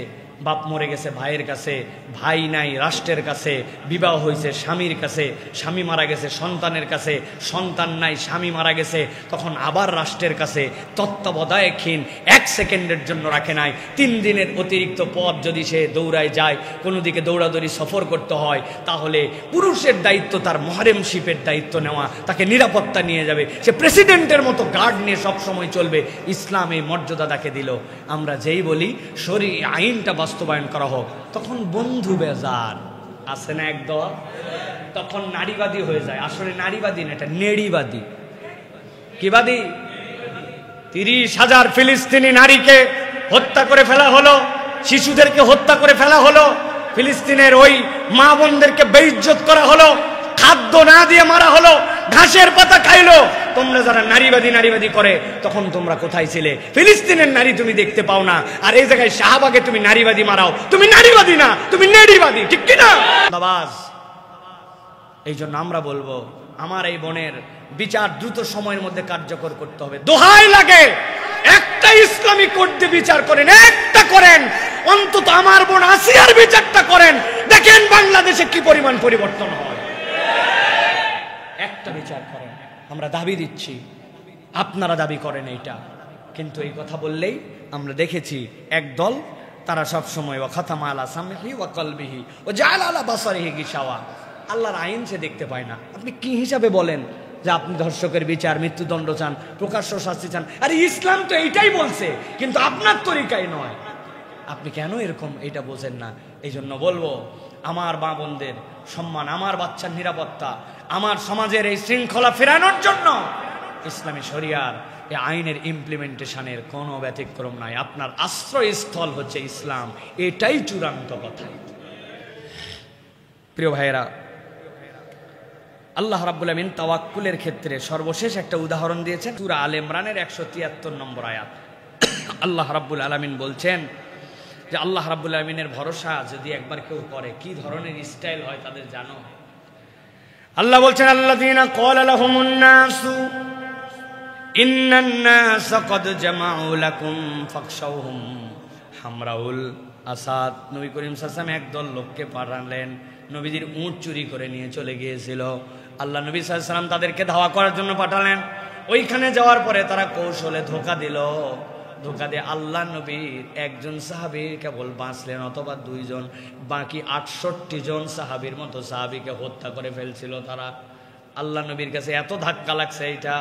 বাপ মরে গেছে ভাইয়ের কাছে, ভাই নাই রাষ্ট্রের কাছে, বিবাহ হয়েছে স্বামীর কাছে, স্বামী মারা গেছে সন্তানের কাছে, সন্তান নাই স্বামী মারা গেছে, তখন আবার রাষ্ট্রের কাছে তত্ত্বাবধায়কহীন, 1 সেকেন্ডের জন্য রাখে নাই। 3 দিনের অতিরিক্ত পথ যদি সে দৌড়ায় যায়, কোনো দিকে দৌড়াদৌড়ি সফর করতে হয়, তাহলে পুরুষের দায়িত্ব তার মহরেমশিপের দায়িত্ব নেওয়া, তাকে নিরাপত্তা নিয়ে যাবে, সে প্রেসিডেন্টের মতো গার্ড নিয়ে সবসময় চলবে। ইসলাম এই মর্যাদা তাকে দিল। আমরা যেই বলি শরীয়ত আইনটা বাস্তবায়ন করা হোক, তখন বন্ধু বেজার আছে না একদল, তখন নারীবাদী হয়ে যায়। আসলে নারীবাদী না, এটা নেড়িবাদী। কিবাদী? 30,000 ফিলিস্তিনি নারীকে হত্যা করে ফেলা হলো, শিশুদেরকে হত্যা করে ফেলা হলো, ফিলিস্তিনের ওই মা বোনদেরকে বেইজ্জত করা হলো, খাদ্য না দিয়ে মারা হলো, ঘাসের পাতা খাইলো। তোমরা যারা নারীবাদী করে, তখন তোমরা কোথায় ছিলে? ফিলিস্তিনের নারী তুমি দেখতে পাও না, আর এই জায়গায় শাহবাগে তুমি নারীবাদী মারাও, তুমি নারীবাদী না, তুমি নেড়িবাদী, ঠিক কিনা? এই জন্য আমরা বলবো, আমার এই বোনের বিচার দ্রুত সময়ের মধ্যে কার্যকর করতে হবে। দোহাই লাগে একটা ইসলামী কোর্ট দিয়ে বিচার করেন, একটা করেন, অন্তত আমার বোন আসিয়ার বিচারটা করেন, দেখেন বাংলাদেশে কি পরিমাণ পরিবর্তন হয়। একটা বিচার করেন। আমরা দাবি দিচ্ছি, আপনারা দাবি করেন এইটা, কিন্তু এই কথা বললেই আমরা দেখেছি এক দল, তারা সব সময় ওয়া খাতামা আলা সামহি ওয়া কলবিহি ওয়া জাআলা আলা বাসারিহি গিশাওয়া, আল্লাহর আইন সে দেখতে পায় না। আপনি কি হিসাবে বলেন যে আপনি ধর্ষকের বিচার, মৃত্যুদণ্ড চান, প্রকাশ্য শাস্তি চান? আরে ইসলাম তো এইটাই বলছে, কিন্তু আপনার তরিকায় নয়। আপনি কেন এরকম এটা বোঝেন না? এই জন্য বলবো, আমার মা বোনদের সম্মান, আমার বাচ্চার নিরাপত্তা, আমার সমাজের এই শৃঙ্খলা ফেরানোর জন্য ইসলামী শরিয়ার এই আইনের ইমপ্লিমেন্টেশনের কোনো ব্যতিক্রম নাই। আপনার আশ্রয়স্থল হচ্ছে ইসলাম, এটাই চূড়ান্ত কথা। প্রিয় ভাইয়েরা, আল্লাহ রাব্বুল আমিন তাওয়াক্কুলের ক্ষেত্রে সর্বশেষ একটা উদাহরণ দিয়েছেন সূরা আলে ইমরানের 173 নম্বর আয়াত। আল্লাহ রাব্বুল আলামিন বলছেন যে আল্লাহ রাব্বুল আমিনের ভরসা যদি একবার কেউ করে, কি ধরনের স্টাইল হয় তাদের জানো? আল্লাহ বলছেন, আল্লাযীনা ক্বালা লাহুমুন নাসু ইন্নান নাসা ক্বাদ জামাউ লাকুম ফাখশাউহুম হামরাউল আসাদ। নবী করিম সাল্লাল্লাহু আলাইহি ওয়াসাল্লাম একদল লোককে পাঠালেন, নবীজির উট চুরি করে নিয়ে চলে গিয়েছিল। আল্লাহ নবী সাল্লাল্লাহু আলাইহি ওয়াসাল্লাম তাদেরকে ধাওয়া করার জন্য পাঠালেন। ওইখানে যাওয়ার পরে তারা কৌশলে ধোঁকা দিল। ধোঁকা দিয়ে আল্লাহ নবীর একজন সাহাবী কেবল বাঁচলেন, অথবা 2 জন, বাকি 68 জন সাহাবীর মতো সাহাবীকে হত্যা করে ফেলছিল তারা। আল্লাহ নবীর কাছে এত ধাক্কা লাগছে এইটা।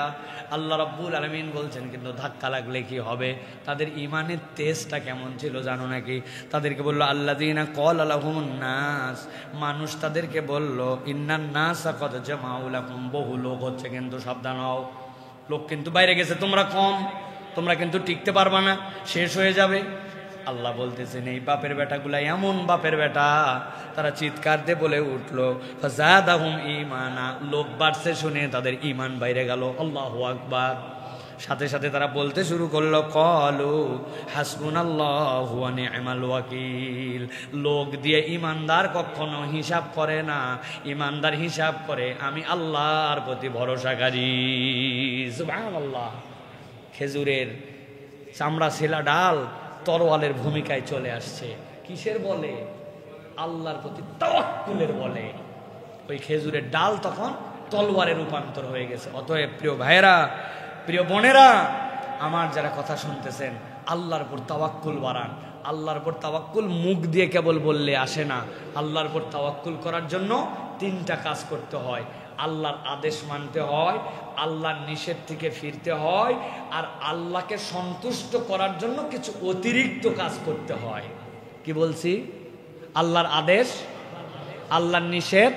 আল্লাহ রাব্বুল আলামিন বলছেন, কিন্তু ধাক্কা লাগলে কি হবে? তাদের ইমানের তেজটা কেমন ছিল জানো নাকি? তাদেরকে বলল আল্লাযীনা ক্বালা লাহুমুন নাস, মানুষ তাদেরকে বলল ইন্নান নাসা ক্বাদ জামাউ লাকুম, বহু লোক হচ্ছে কিন্তু সাবধান হও, লোক কিন্তু বাইরে গেছে, তোমরা কম, তোমরা কিন্তু টিকতে পারবা না, শেষ হয়ে যাবে। আল্লাহ বলতেছেন এই বাপের বেটাগুলা এমন বাপের বেটা, তারা চিৎকার দিয়ে বলে উঠলো ফাযাদাহুম ঈমানা, লোক বাড়ছে শুনে তাদের ঈমান বাইরে গেল। আল্লাহু আকবার। সাথে সাথে তারা বলতে শুরু করলো ক্বালু হাসবুনাল্লাহু ওয়া নি'মাল ওয়াকিল। লোক দিয়ে ঈমানদার কখনো হিসাব করে না, ঈমানদার হিসাব করে আমি আল্লাহর প্রতি ভরসাকারী। সুবহানাল্লাহ। খেজুরের চামড়া ছেলা ডাল তরোয়ালের ভূমিকায় চলে আসছে। কিসের বলে? আল্লাহর প্রতি তাওয়াক্কুলের বলে। ওই খেজুরের ডাল তখন তলোয়ারে রূপান্তর হয়ে গেছে। অতএব প্রিয় ভাইয়েরা, প্রিয় বোনেরা, আমার যারা কথা শুনতেছেন, আল্লাহর উপর তাওয়াক্কুল বাড়ান। আল্লাহর উপর তাওয়াক্কুল মুখ দিয়ে কেবল বললে আসে না। আল্লাহর উপর তাওয়াক্কুল করার জন্য 3টা কাজ করতে হয়। আল্লাহর আদেশ মানতে হয়, আল্লাহর নিষেধ থেকে ফিরতে হয়, আর আল্লাহকে সন্তুষ্ট করার জন্য কিছু অতিরিক্ত কাজ করতে হয়। কি বলছি? আল্লাহর আদেশ, আল্লাহর নিষেধ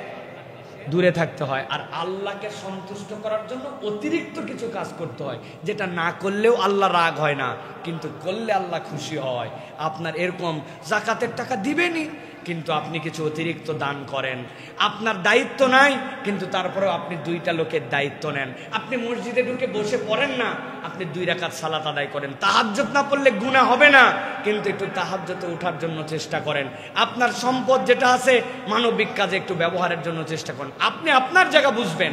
দূরে থাকতে হয়, আর আল্লাহকে সন্তুষ্ট করার জন্য অতিরিক্ত কিছু কাজ করতে হয়, যেটা না করলেও আল্লাহ রাগ হয় না, কিন্তু করলে আল্লাহ খুশি হয়। আপনার এরকম যাকাতের টাকা দিবেনই, কিন্তু আপনি কিছু অতিরিক্ত দান করেন। আপনার দায়িত্ব নাই, কিন্তু তারপরেও আপনি 2টা লোকের দায়িত্ব নেন। আপনি মসজিদে ঢুকে বসে পড়েন না, আপনি 2 রাকাত সালাত আদায় করেন। তাহাজ্জুদ না পড়লে গুনাহ হবে না, কিন্তু একটু তাহাজ্জুদে ওঠার জন্য চেষ্টা করেন। আপনার সম্পদ যেটা আছে মানবিক কাজে একটু ব্যবহারের জন্য চেষ্টা করেন। আপনি আপনার জায়গা বুঝবেন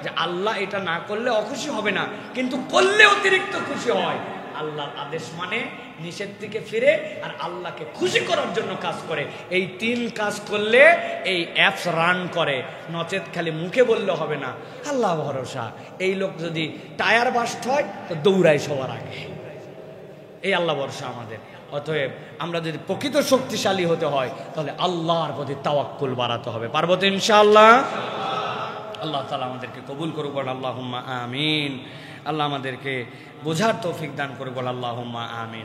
যে আল্লাহ এটা না করলে অখুশি হবে না, কিন্তু করলে অতিরিক্ত খুশি হয়। আল্লাহর আদেশ মানে, নিষেধ থেকে ফিরে, আর আল্লাহকে খুশি করার জন্য কাজ করে। এই 3 কাজ করলে এই অ্যাপস রান করে। নচেত খালি মুখে বললে হবে না আল্লাহ ভরসা। এই লোক যদি টায়ার বাস্ট হয় তো দৌড়ায় সবার আগে। এই আল্লাহ ভরসা আমাদের। অতএব আমরা যদি প্রকৃত শক্তিশালী হতে হয়, তাহলে আল্লাহর প্রতি তাওয়াক্কুল বাড়াতে হবে। পারবো তো ইনশাআল্লাহ? আল্লাহ তাআলা আমাদেরকে কবুল করুক, আল্লাহুম্মা আমিন। আল্লাহ আমাদেরকে বোঝার তৌফিক দান করুক, আল্লাহুম্মা আমিন।